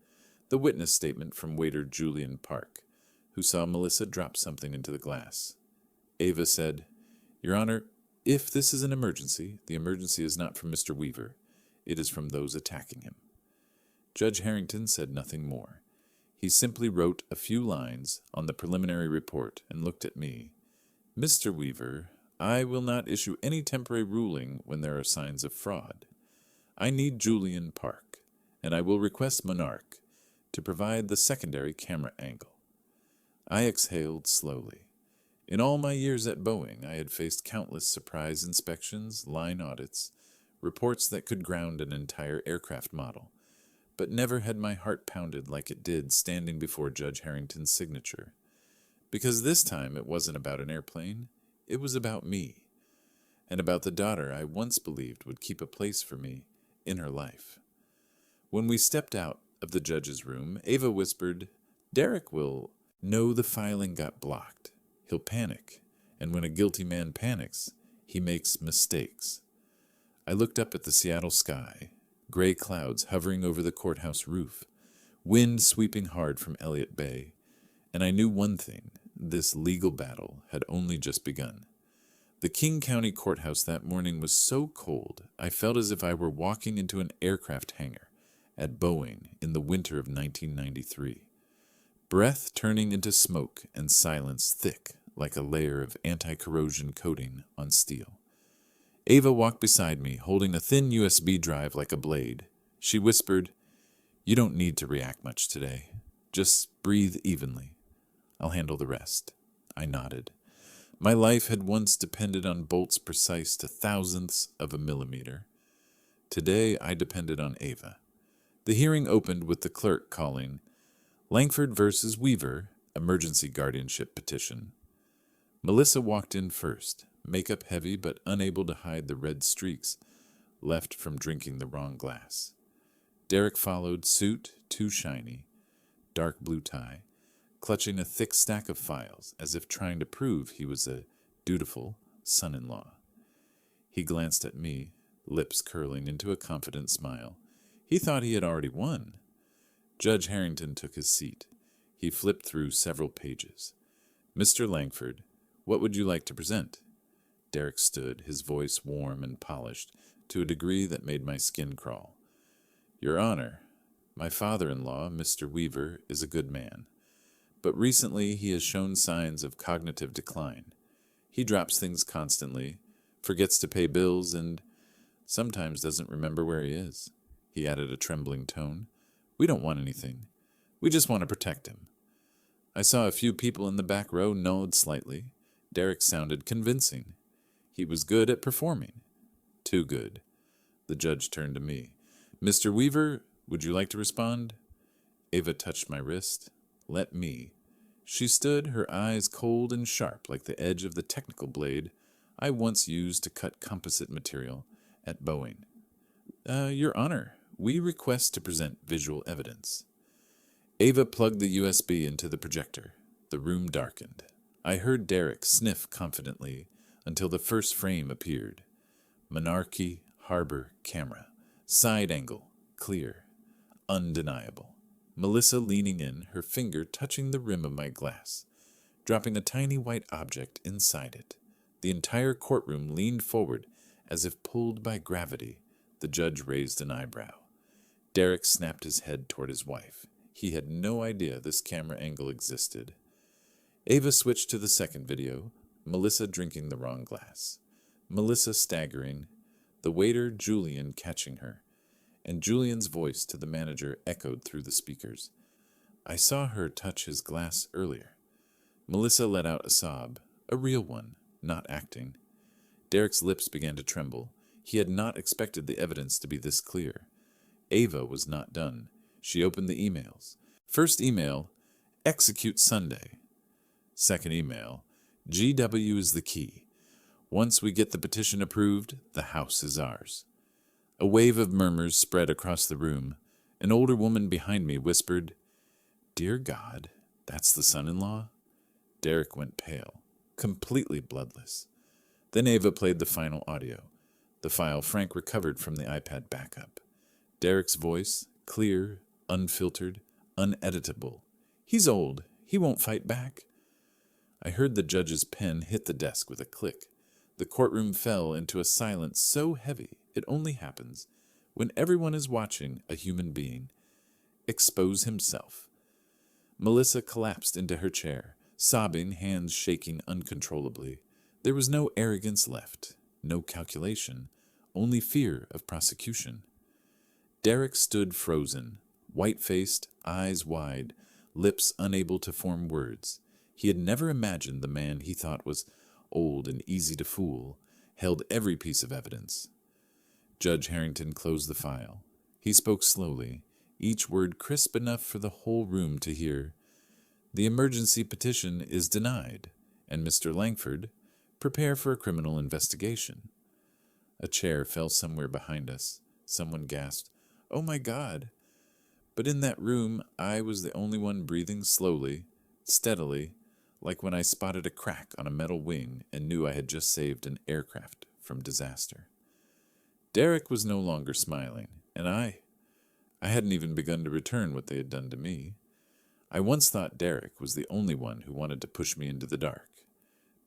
Speaker 1: The witness statement from waiter Julian Park, who saw Melissa drop something into the glass. Ava said, "Your Honor, if this is an emergency, the emergency is not from Mr. Weaver. It is from those attacking him." Judge Harrington said nothing more. He simply wrote a few lines on the preliminary report and looked at me. "Mr. Weaver, I will not issue any temporary ruling when there are signs of fraud. I need Julian Park, and I will request Monarch to provide the secondary camera angle." I exhaled slowly. In all my years at Boeing, I had faced countless surprise inspections, line audits, reports that could ground an entire aircraft model, but never had my heart pounded like it did standing before Judge Harrington's signature. Because this time it wasn't about an airplane, it was about me, and about the daughter I once believed would keep a place for me in her life. When we stepped out of the judge's room, Ava whispered, "Derek will know the filing got blocked. He'll panic, and when a guilty man panics, he makes mistakes." I looked up at the Seattle sky, gray clouds hovering over the courthouse roof, wind sweeping hard from Elliott Bay, and I knew one thing: this legal battle had only just begun. The King County Courthouse that morning was so cold, I felt as if I were walking into an aircraft hangar at Boeing in the winter of 1993. Breath turning into smoke and silence thick like a layer of anti-corrosion coating on steel. Ava walked beside me, holding a thin USB drive like a blade. She whispered, "You don't need to react much today. Just breathe evenly. I'll handle the rest." I nodded. My life had once depended on bolts precise to thousandths of a millimeter. Today I depended on Ava. The hearing opened with the clerk calling, "Langford versus Weaver, emergency guardianship petition." Melissa walked in first, makeup heavy but unable to hide the red streaks left from drinking the wrong glass. Derek followed, suit too shiny, dark blue tie, clutching a thick stack of files as if trying to prove he was a dutiful son-in-law. He glanced at me, lips curling into a confident smile. He thought he had already won. Judge Harrington took his seat. He flipped through several pages. Mr. Langford, what would you like to present? Derek stood, his voice warm and polished, to a degree that made my skin crawl. Your Honor, my father-in-law, Mr. Weaver, is a good man, but recently he has shown signs of cognitive decline. He drops things constantly, forgets to pay bills, and sometimes doesn't remember where he is. He added a trembling tone. We don't want anything. We just want to protect him. I saw a few people in the back row nod slightly. Derek sounded convincing. He was good at performing. Too good. The judge turned to me. Mr. Weaver, would you like to respond? Ava touched my wrist. Let me. She stood, her eyes cold and sharp like the edge of the technical blade I once used to cut composite material at Boeing. Your Honor, we request to present visual evidence. Ava plugged the USB into the projector. The room darkened. I heard Derek sniff confidently until the first frame appeared. Monarchy, harbor, camera. Side angle, clear. Undeniable. Melissa leaning in, her finger touching the rim of my glass, dropping a tiny white object inside it. The entire courtroom leaned forward as if pulled by gravity. The judge raised an eyebrow. Derek snapped his head toward his wife. He had no idea this camera angle existed. Ava switched to the second video, Melissa drinking the wrong glass. Melissa staggering, the waiter Julian catching her, and Julian's voice to the manager echoed through the speakers. I saw her touch his glass earlier. Melissa let out a sob, a real one, not acting. Derek's lips began to tremble. He had not expected the evidence to be this clear. Ava was not done. She opened the emails. First email, execute Sunday. Second email, GW is the key. Once we get the petition approved, the house is ours. A wave of murmurs spread across the room. An older woman behind me whispered, Dear God, that's the son-in-law? Derek went pale, completely bloodless. Then Ava played the final audio, the file Frank recovered from the iPad backup. Derek's voice, clear, unfiltered, uneditable. He's old. He won't fight back. I heard the judge's pen hit the desk with a click. The courtroom fell into a silence so heavy it only happens when everyone is watching a human being expose himself. Melissa collapsed into her chair, sobbing, hands shaking uncontrollably. There was no arrogance left, no calculation, only fear of prosecution. Derek stood frozen, white-faced, eyes wide, lips unable to form words. He had never imagined the man he thought was old and easy to fool held every piece of evidence. Judge Harrington closed the file. He spoke slowly, each word crisp enough for the whole room to hear. The emergency petition is denied, and Mr. Langford, prepare for a criminal investigation. A chair fell somewhere behind us. Someone gasped, Oh my God! But in that room, I was the only one breathing slowly, steadily, like when I spotted a crack on a metal wing and knew I had just saved an aircraft from disaster. Derek was no longer smiling, and I hadn't even begun to return what they had done to me. I once thought Derek was the only one who wanted to push me into the dark.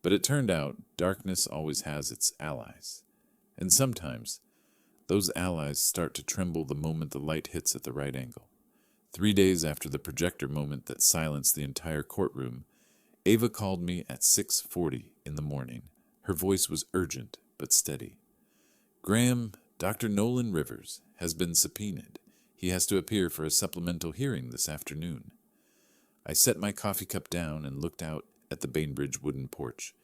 Speaker 1: But it turned out darkness always has its allies. And sometimes those allies start to tremble the moment the light hits at the right angle. 3 days after the projector moment that silenced the entire courtroom, Ava called me at 6:40 in the morning. Her voice was urgent but steady. Graham, Dr. Nolan Rivers has been subpoenaed. He has to appear for a supplemental hearing this afternoon. I set my coffee cup down and looked out at the Bainbridge wooden porch.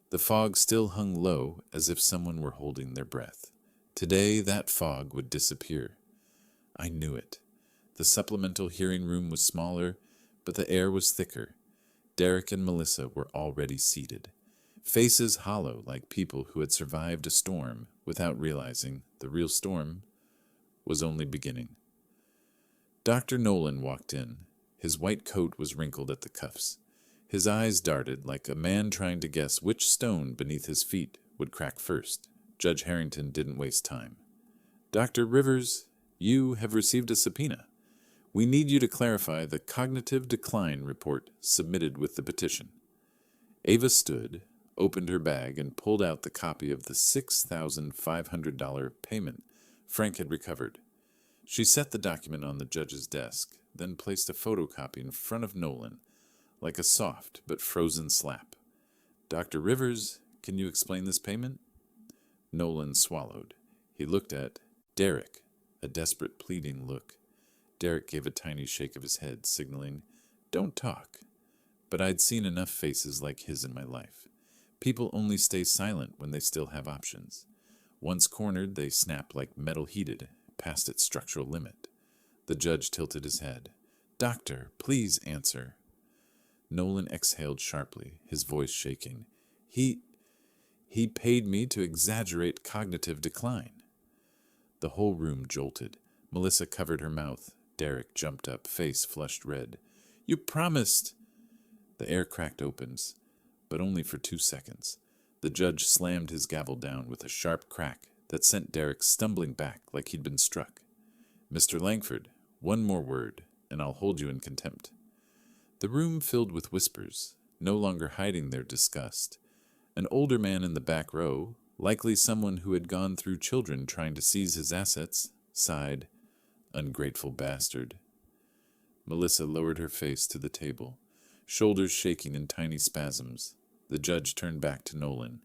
Speaker 1: The fog still hung low as if someone were holding their breath. Today that fog would disappear. I knew it. The supplemental hearing room was smaller, but the air was thicker. Derek and Melissa were already seated, faces hollow like people who had survived a storm without realizing the real storm was only beginning. Dr. Nolan walked in. His white coat was wrinkled at the cuffs. His eyes darted like a man trying to guess which stone beneath his feet would crack first. Judge Harrington didn't waste time. Dr. Rivers, You have received a subpoena. We need you to clarify the cognitive decline report submitted with the petition. Ava stood, opened her bag, and pulled out the copy of the $6,500 payment Frank had recovered. She set the document on the judge's desk, then placed a photocopy in front of Nolan, like a soft but frozen slap. Dr. Rivers, can you explain this payment? Nolan swallowed. He looked at Derek, a desperate, pleading look. Derek gave a tiny shake of his head, signaling, "Don't talk." But I'd seen enough faces like his in my life. People only stay silent when they still have options. Once cornered, they snap like metal heated, past its structural limit. The judge tilted his head. "Doctor, please answer." Nolan exhaled sharply, his voice shaking. He paid me to exaggerate cognitive decline." The whole room jolted. Melissa covered her mouth. Derek jumped up, face flushed red. "You promised!" The air cracked open, but only for 2 seconds. The judge slammed his gavel down with a sharp crack that sent Derek stumbling back like he'd been struck. "Mr. Langford, one more word, and I'll hold you in contempt." The room filled with whispers, no longer hiding their disgust. An older man in the back row, likely someone who had gone through children trying to seize his assets, sighed, "Ungrateful bastard." Melissa lowered her face to the table, shoulders shaking in tiny spasms. The judge turned back to Nolan.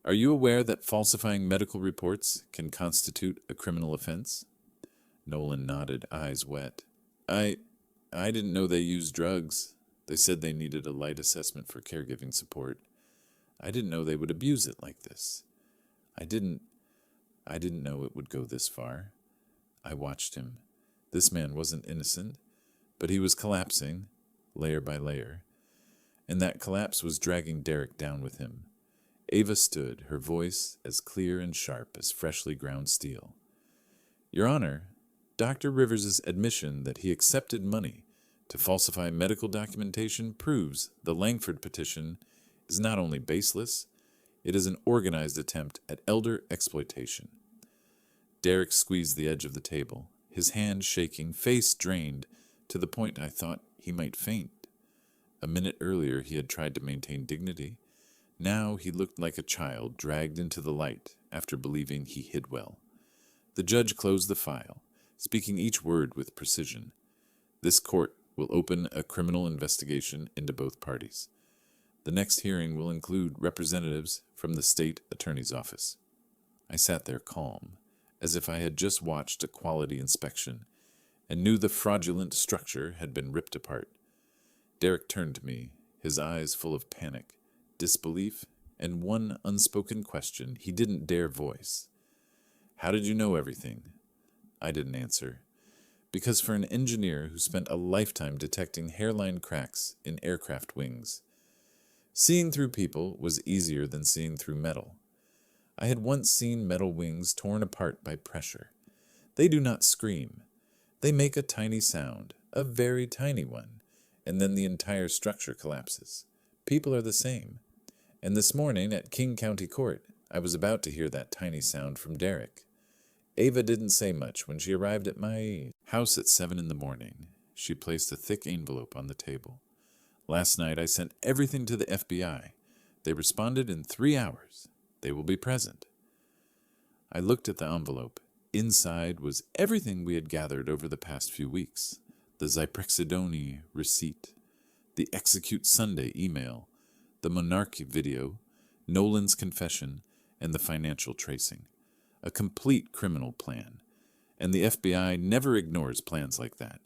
Speaker 1: "Are you aware that falsifying medical reports can constitute a criminal offense?" Nolan nodded, eyes wet. I didn't know they used drugs. They said they needed a light assessment for caregiving support. I didn't know they would abuse it like this. I didn't know it would go this far." I watched him. This man wasn't innocent, but he was collapsing, layer by layer, and that collapse was dragging Derek down with him. Ava stood, her voice as clear and sharp as freshly ground steel. "Your Honor, Dr. Rivers' admission that he accepted money to falsify medical documentation proves the Langford petition is not only baseless, it is an organized attempt at elder exploitation." Derek squeezed the edge of the table, his hand shaking, face drained, to the point I thought he might faint. A minute earlier he had tried to maintain dignity. Now he looked like a child dragged into the light after believing he hid well. The judge closed the file, speaking each word with precision. "This court will open a criminal investigation into both parties. The next hearing will include representatives from the state attorney's office." I sat there calm, as if I had just watched a quality inspection and knew the fraudulent structure had been ripped apart. Derek turned to me, his eyes full of panic, disbelief, and one unspoken question he didn't dare voice. "How did you know everything?" I didn't answer. Because for an engineer who spent a lifetime detecting hairline cracks in aircraft wings, seeing through people was easier than seeing through metal. I had once seen metal wings torn apart by pressure. They do not scream. They make a tiny sound, a very tiny one, and then the entire structure collapses. People are the same. And this morning at King County Court, I was about to hear that tiny sound from Derek. Ava didn't say much when she arrived at my house at 7 in the morning. She placed a thick envelope on the table. "Last night I sent everything to the FBI. They responded in 3 hours. They will be present." I looked at the envelope. Inside was everything we had gathered over the past few weeks. The Zyprexidone receipt, the Execute Sunday email, the Monarchy video, Nolan's confession, and the financial tracing. A complete criminal plan. And the FBI never ignores plans like that.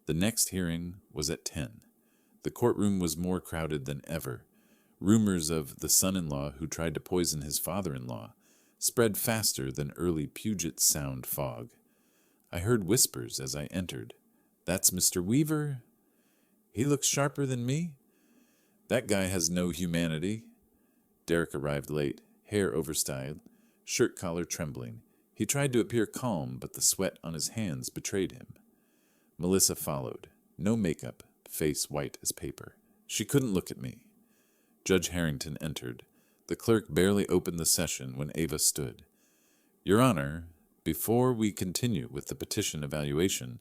Speaker 1: The next hearing was at 10. The courtroom was more crowded than ever. Rumors of the son-in-law who tried to poison his father-in-law spread faster than early Puget Sound fog. I heard whispers as I entered. "That's Mr. Weaver. He looks sharper than me. That guy has no humanity." Derek arrived late, hair overstyled, shirt collar trembling. He tried to appear calm, but the sweat on his hands betrayed him. Melissa followed. No makeup, face white as paper. She couldn't look at me. Judge Harrington entered. The clerk barely opened the session when Ava stood. "Your Honor, Before we continue with the petition evaluation,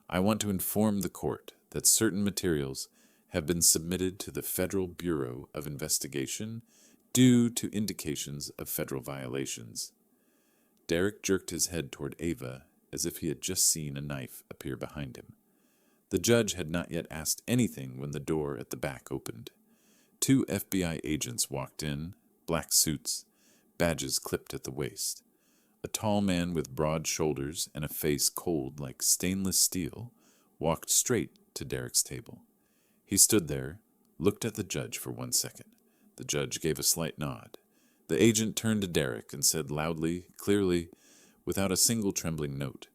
Speaker 1: I want to inform the court that certain materials have been submitted to the Federal Bureau of Investigation due to indications of federal violations. Derek jerked his head toward Ava as if he had just seen a knife appear behind him. The judge had not yet asked anything when the door at the back opened. 2 FBI agents walked in, black suits, badges clipped at the waist. A tall man with broad shoulders and a face cold like stainless steel walked straight to Derek's table. He stood there, looked at the judge for 1 second. The judge gave a slight nod. The agent turned to Derek and said loudly, clearly, without a single trembling note,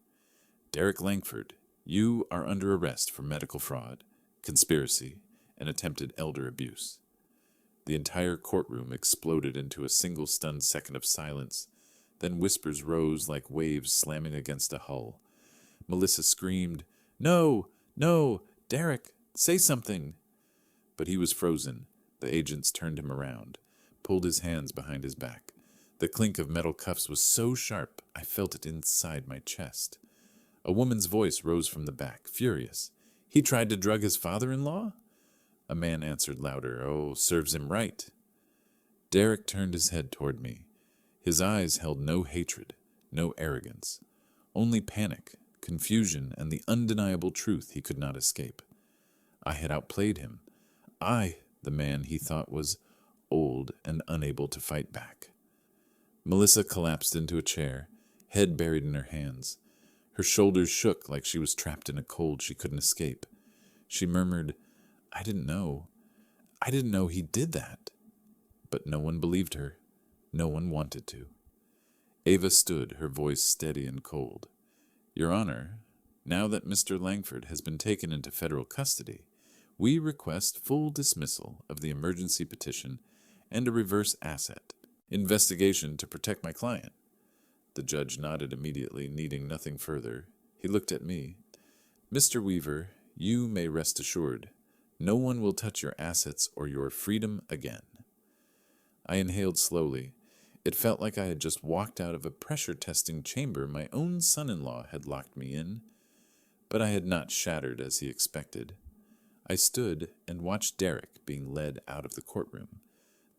Speaker 1: "Derek Langford, you are under arrest for medical fraud, conspiracy, and attempted elder abuse." The entire courtroom exploded into a single stunned second of silence. Then whispers rose like waves slamming against a hull. Melissa screamed, "No, no, Derek, say something." But he was frozen. The agents turned him around, pulled his hands behind his back. The clink of metal cuffs was so sharp I felt it inside my chest. A woman's voice rose from the back, furious. "He tried to drug his father-in-law?" A man answered louder, "Oh, serves him right." Derek turned his head toward me. His eyes held no hatred, no arrogance, only panic, confusion, and the undeniable truth he could not escape. I had outplayed him. I, the man he thought was old and unable to fight back. Melissa collapsed into a chair, head buried in her hands. Her shoulders shook like she was trapped in a cold she couldn't escape. She murmured, I didn't know he did that." But no one believed her. No one wanted to. Ava stood, her voice steady and cold. "Your Honor, now that Mr. Langford has been taken into federal custody, we request full dismissal of the emergency petition and a reverse asset investigation to protect my client." The judge nodded immediately, needing nothing further. He looked at me. "Mr. Weaver, you may rest assured. No one will touch your assets or your freedom again." I inhaled slowly. It felt like I had just walked out of a pressure-testing chamber my own son-in-law had locked me in. But I had not shattered as he expected. I stood and watched Derek being led out of the courtroom,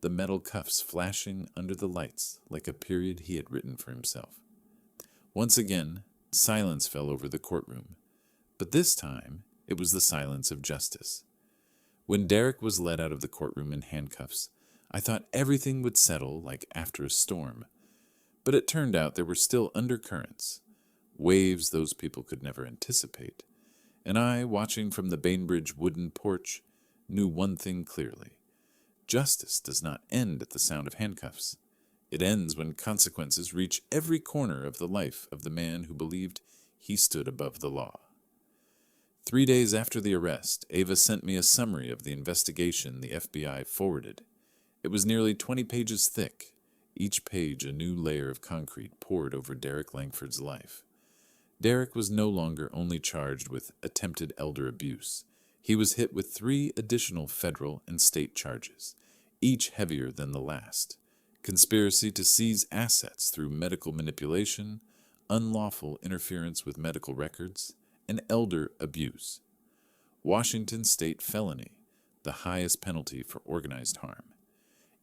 Speaker 1: the metal cuffs flashing under the lights like a period he had written for himself. Once again, silence fell over the courtroom, but this time it was the silence of justice. When Derek was led out of the courtroom in handcuffs, I thought everything would settle like after a storm, but it turned out there were still undercurrents, waves those people could never anticipate, and I, watching from the Bainbridge wooden porch, knew one thing clearly. Justice does not end at the sound of handcuffs. It ends when consequences reach every corner of the life of the man who believed he stood above the law. 3 days after the arrest, Ava sent me a summary of the investigation the FBI forwarded. It was nearly 20 pages thick, each page a new layer of concrete poured over Derek Langford's life. Derek was no longer only charged with attempted elder abuse. He was hit with 3 additional federal and state charges, each heavier than the last: conspiracy to seize assets through medical manipulation, unlawful interference with medical records, and elder abuse. Washington state felony, the highest penalty for organized harm.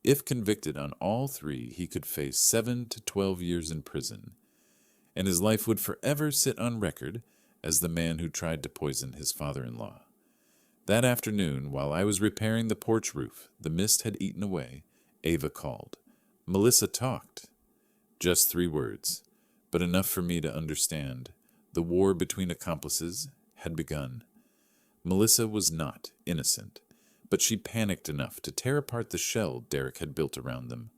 Speaker 1: If convicted on all 3, he could face 7 to 12 years in prison, and his life would forever sit on record as the man who tried to poison his father-in-law. That afternoon, while I was repairing the porch roof, the mist had eaten away, Ava called. Melissa talked. Just 3 words, but enough for me to understand. The war between accomplices had begun. Melissa was not innocent, but she panicked enough to tear apart the shell Derek had built around them.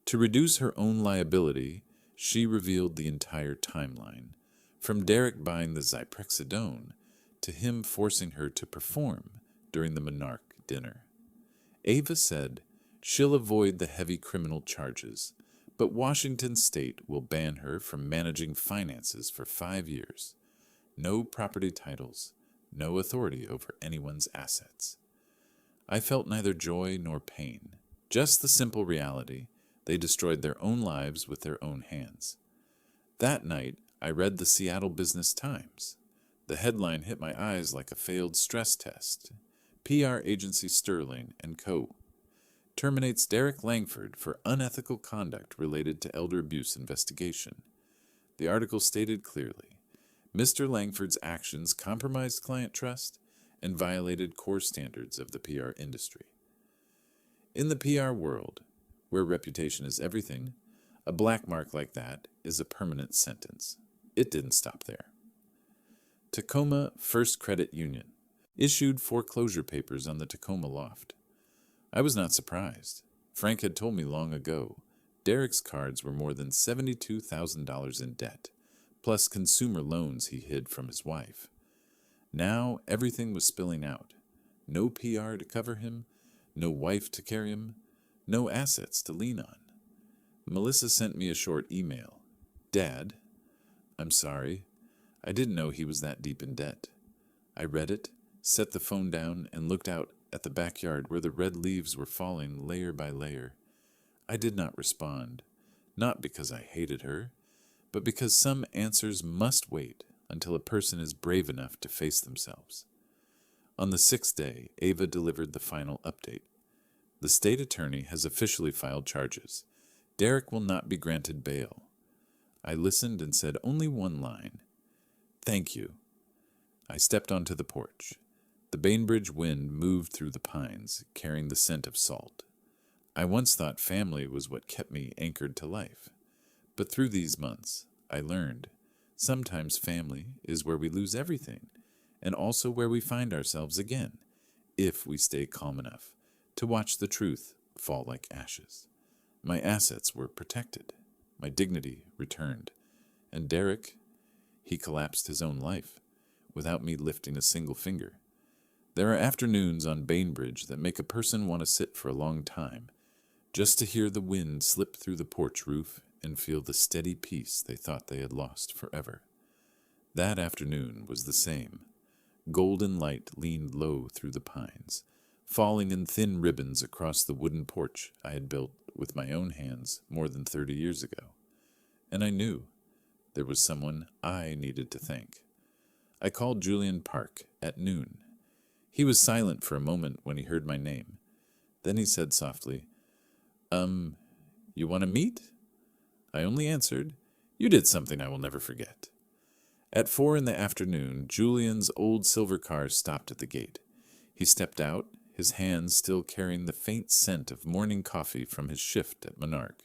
Speaker 1: To reduce her own liability, she revealed the entire timeline, from Derek buying the Zyprexidone to him forcing her to perform during the Monarch dinner. Ava said she'll avoid the heavy criminal charges, but Washington state will ban her from managing finances for 5 years. No property titles, no authority over anyone's assets. I felt neither joy nor pain, just the simple reality they destroyed their own lives with their own hands. That night, I read the Seattle Business Times. The headline hit my eyes like a failed stress test. PR agency Sterling & Co. terminates Derek Langford for unethical conduct related to elder abuse investigation. The article stated clearly, Mr. Langford's actions compromised client trust and violated core standards of the PR industry. In the PR world, where reputation is everything, a black mark like that is a permanent sentence. It didn't stop there. Tacoma First Credit Union issued foreclosure papers on the Tacoma loft. I was not surprised. Frank had told me long ago Derek's cards were more than $72,000 in debt, plus consumer loans he hid from his wife. Now everything was spilling out. No PR to cover him, no wife to carry him, no assets to lean on. Melissa sent me a short email. Dad, I'm sorry. I didn't know he was that deep in debt. I read it, set the phone down, and looked out at the backyard where the red leaves were falling layer by layer. I did not respond, not because I hated her, but because some answers must wait until a person is brave enough to face themselves. On the 6th day, Ava delivered the final update. The state attorney has officially filed charges. Derek will not be granted bail. I listened and said only one line. Thank you. I stepped onto the porch. The Bainbridge wind moved through the pines, carrying the scent of salt. I once thought family was what kept me anchored to life. But through these months, I learned sometimes family is where we lose everything, and also where we find ourselves again, if we stay calm enough to watch the truth fall like ashes. My assets were protected, my dignity returned, and Derek, he collapsed his own life, without me lifting a single finger. There are afternoons on Bainbridge that make a person want to sit for a long time, just to hear the wind slip through the porch roof and feel the steady peace they thought they had lost forever. That afternoon was the same. Golden light leaned low through the pines, falling in thin ribbons across the wooden porch I had built with my own hands more than 30 years ago. And I knew there was someone I needed to thank. I called Julian Park at noon. He was silent for a moment when he heard my name. Then he said softly, you want to meet? I only answered, you did something I will never forget. At 4 p.m, Julian's old silver car stopped at the gate. He stepped out, his hands still carrying the faint scent of morning coffee from his shift at Monarch.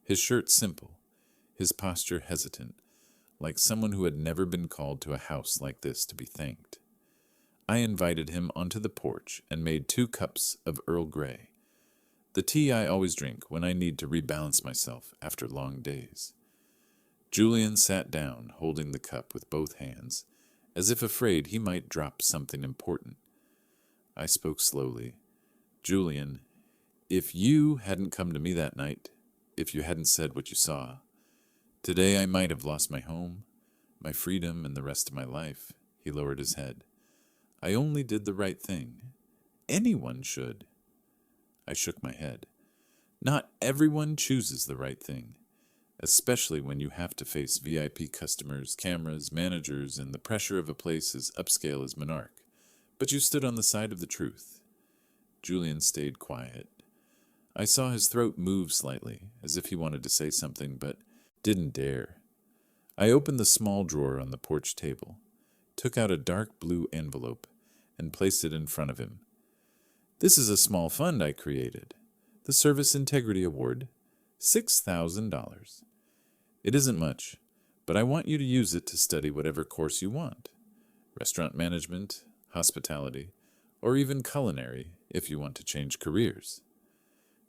Speaker 1: His shirt simple, his posture hesitant, like someone who had never been called to a house like this to be thanked. I invited him onto the porch and made 2 cups of Earl Grey, the tea I always drink when I need to rebalance myself after long days. Julian sat down, holding the cup with both hands, as if afraid he might drop something important. I spoke slowly. Julian, if you hadn't come to me that night, if you hadn't said what you saw, today I might have lost my home, my freedom, and the rest of my life. He lowered his head. I only did the right thing. Anyone should. I shook my head. Not everyone chooses the right thing, especially when you have to face VIP customers, cameras, managers, and the pressure of a place as upscale as Monarch. But you stood on the side of the truth. Julian stayed quiet. I saw his throat move slightly, as if he wanted to say something, but didn't dare. I opened the small drawer on the porch table, took out a dark blue envelope, and placed it in front of him. This is a small fund I created. The Service Integrity Award, $6,000. It isn't much, but I want you to use it to study whatever course you want. Restaurant management, hospitality, or even culinary if you want to change careers.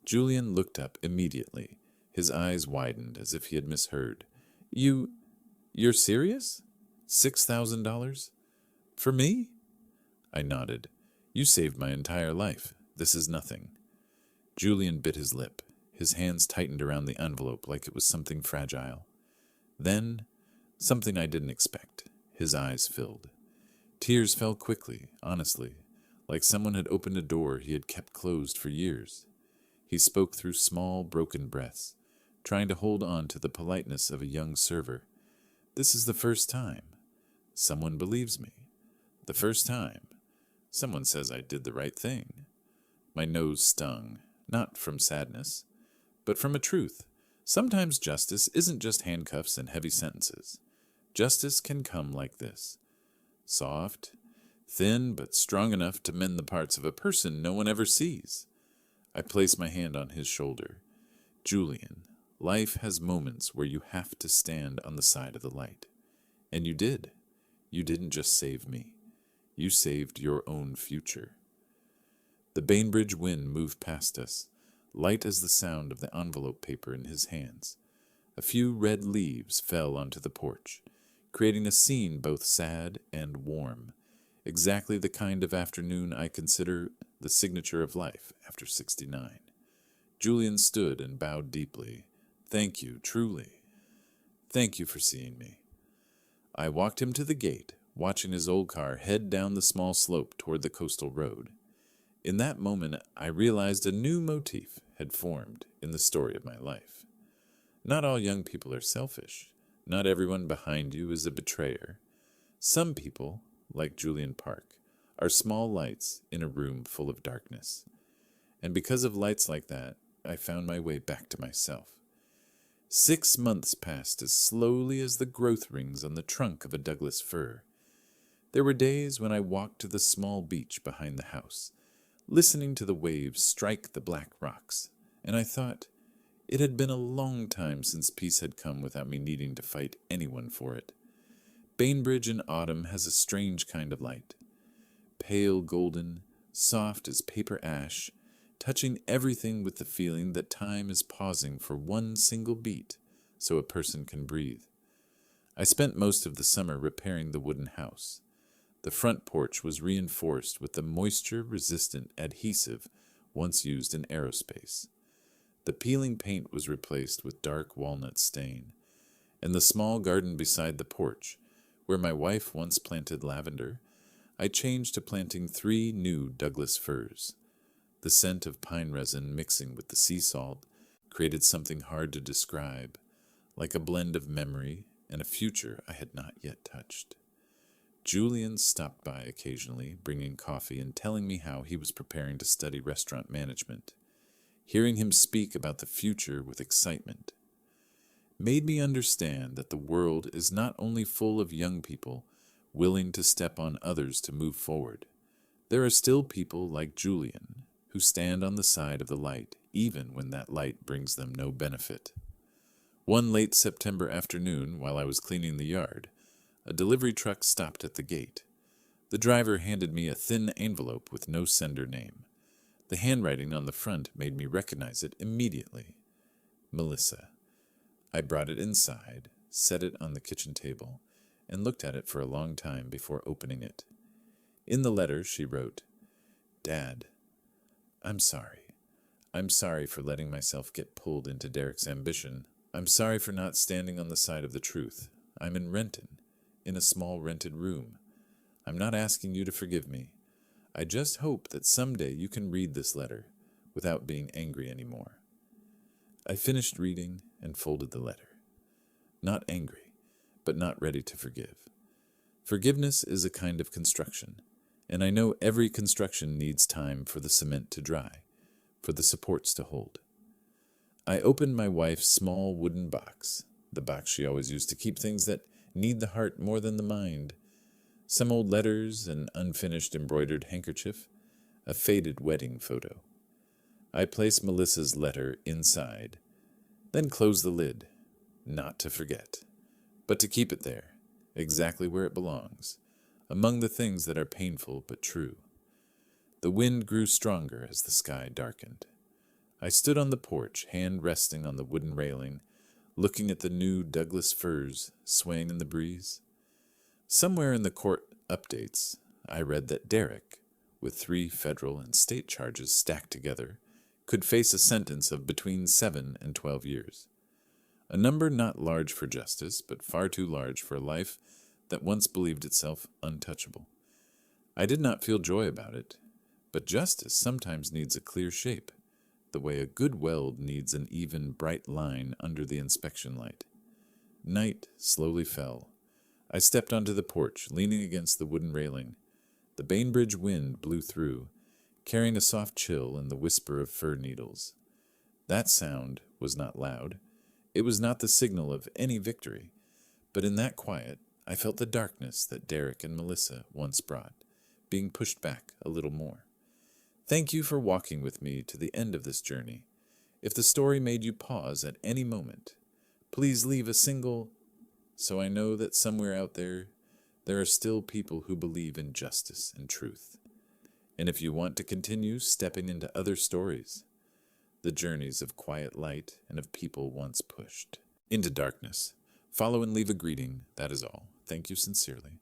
Speaker 1: Julian looked up immediately. His eyes widened as if he had misheard. You're serious? $6,000? For me? I nodded. You saved my entire life. This is nothing. Julian bit his lip. His hands tightened around the envelope like it was something fragile. Then, something I didn't expect. His eyes filled. Tears fell quickly, honestly, like someone had opened a door he had kept closed for years. He spoke through small, broken breaths, trying to hold on to the politeness of a young server, This is the first time someone believes me. The first time someone says I did the right thing. My nose stung, not from sadness, but from a truth. Sometimes justice isn't just handcuffs and heavy sentences. Justice can come like this. Soft, thin, but strong enough to mend the parts of a person no one ever sees. I place my hand on his shoulder. Julian, life has moments where you have to stand on the side of the light. And you did. You didn't just save me. You saved your own future. The Bainbridge wind moved past us, light as the sound of the envelope paper in his hands. A few red leaves fell onto the porch, creating a scene both sad and warm, exactly the kind of afternoon I consider the signature of life after 69. Julian stood and bowed deeply. Thank you, truly. Thank you for seeing me. I walked him to the gate, watching his old car head down the small slope toward the coastal road. In that moment, I realized a new motif had formed in the story of my life. Not all young people are selfish. Not everyone behind you is a betrayer. Some people, like Julian Park, are small lights in a room full of darkness. And because of lights like that, I found my way back to myself. 6 months passed as slowly as the growth rings on the trunk of a Douglas fir. There were days when I walked to the small beach behind the house, listening to the waves strike the black rocks, and I thought it had been a long time since peace had come without me needing to fight anyone for it. Bainbridge in autumn has a strange kind of light, pale golden, soft as paper ash, touching everything with the feeling that time is pausing for one single beat so a person can breathe. I spent most of the summer repairing the wooden house. The front porch was reinforced with the moisture-resistant adhesive once used in aerospace. The peeling paint was replaced with dark walnut stain, and the small garden beside the porch, where my wife once planted lavender, I changed to planting 3 new Douglas firs. The scent of pine resin mixing with the sea salt created something hard to describe, like a blend of memory and a future I had not yet touched. Julian stopped by occasionally, bringing coffee and telling me how he was preparing to study restaurant management. Hearing him speak about the future with excitement made me understand that the world is not only full of young people willing to step on others to move forward. There are still people like Julian who stand on the side of the light, even when that light brings them no benefit. One late September afternoon, while I was cleaning the yard, a delivery truck stopped at the gate. The driver handed me a thin envelope with no sender name. The handwriting on the front made me recognize it immediately. Melissa. I brought it inside, set it on the kitchen table, and looked at it for a long time before opening it. In the letter, she wrote, Dad, I'm sorry. I'm sorry for letting myself get pulled into Derek's ambition. I'm sorry for not standing on the side of the truth. I'm in Renton, in a small rented room. I'm not asking you to forgive me. I just hope that someday you can read this letter without being angry anymore. I finished reading and folded the letter. Not angry, but not ready to forgive. Forgiveness is a kind of construction, and I know every construction needs time for the cement to dry, for the supports to hold. I opened my wife's small wooden box, the box she always used to keep things that need the heart more than the mind. Some old letters, an unfinished embroidered handkerchief, a faded wedding photo. I placed Melissa's letter inside, then closed the lid, not to forget, but to keep it there, exactly where it belongs, among the things that are painful but true. The wind grew stronger as the sky darkened. I stood on the porch, hand resting on the wooden railing, looking at the new Douglas firs swaying in the breeze. Somewhere in the court updates, I read that Derek, with 3 federal and state charges stacked together, could face a sentence of between 7 and 12 years. A number not large for justice, but far too large for a life that once believed itself untouchable. I did not feel joy about it, but justice sometimes needs a clear shape, the way a good weld needs an even, bright line under the inspection light. Night slowly fell. I stepped onto the porch, leaning against the wooden railing. The Bainbridge wind blew through, carrying a soft chill and the whisper of fir needles. That sound was not loud. It was not the signal of any victory. But in that quiet, I felt the darkness that Derek and Melissa once brought, being pushed back a little more. Thank you for walking with me to the end of this journey. If the story made you pause at any moment, please leave a single, so I know that somewhere out there are still people who believe in justice and truth. And if you want to continue stepping into other stories, the journeys of quiet light and of people once pushed into darkness, follow and leave a greeting. That is all. Thank you sincerely.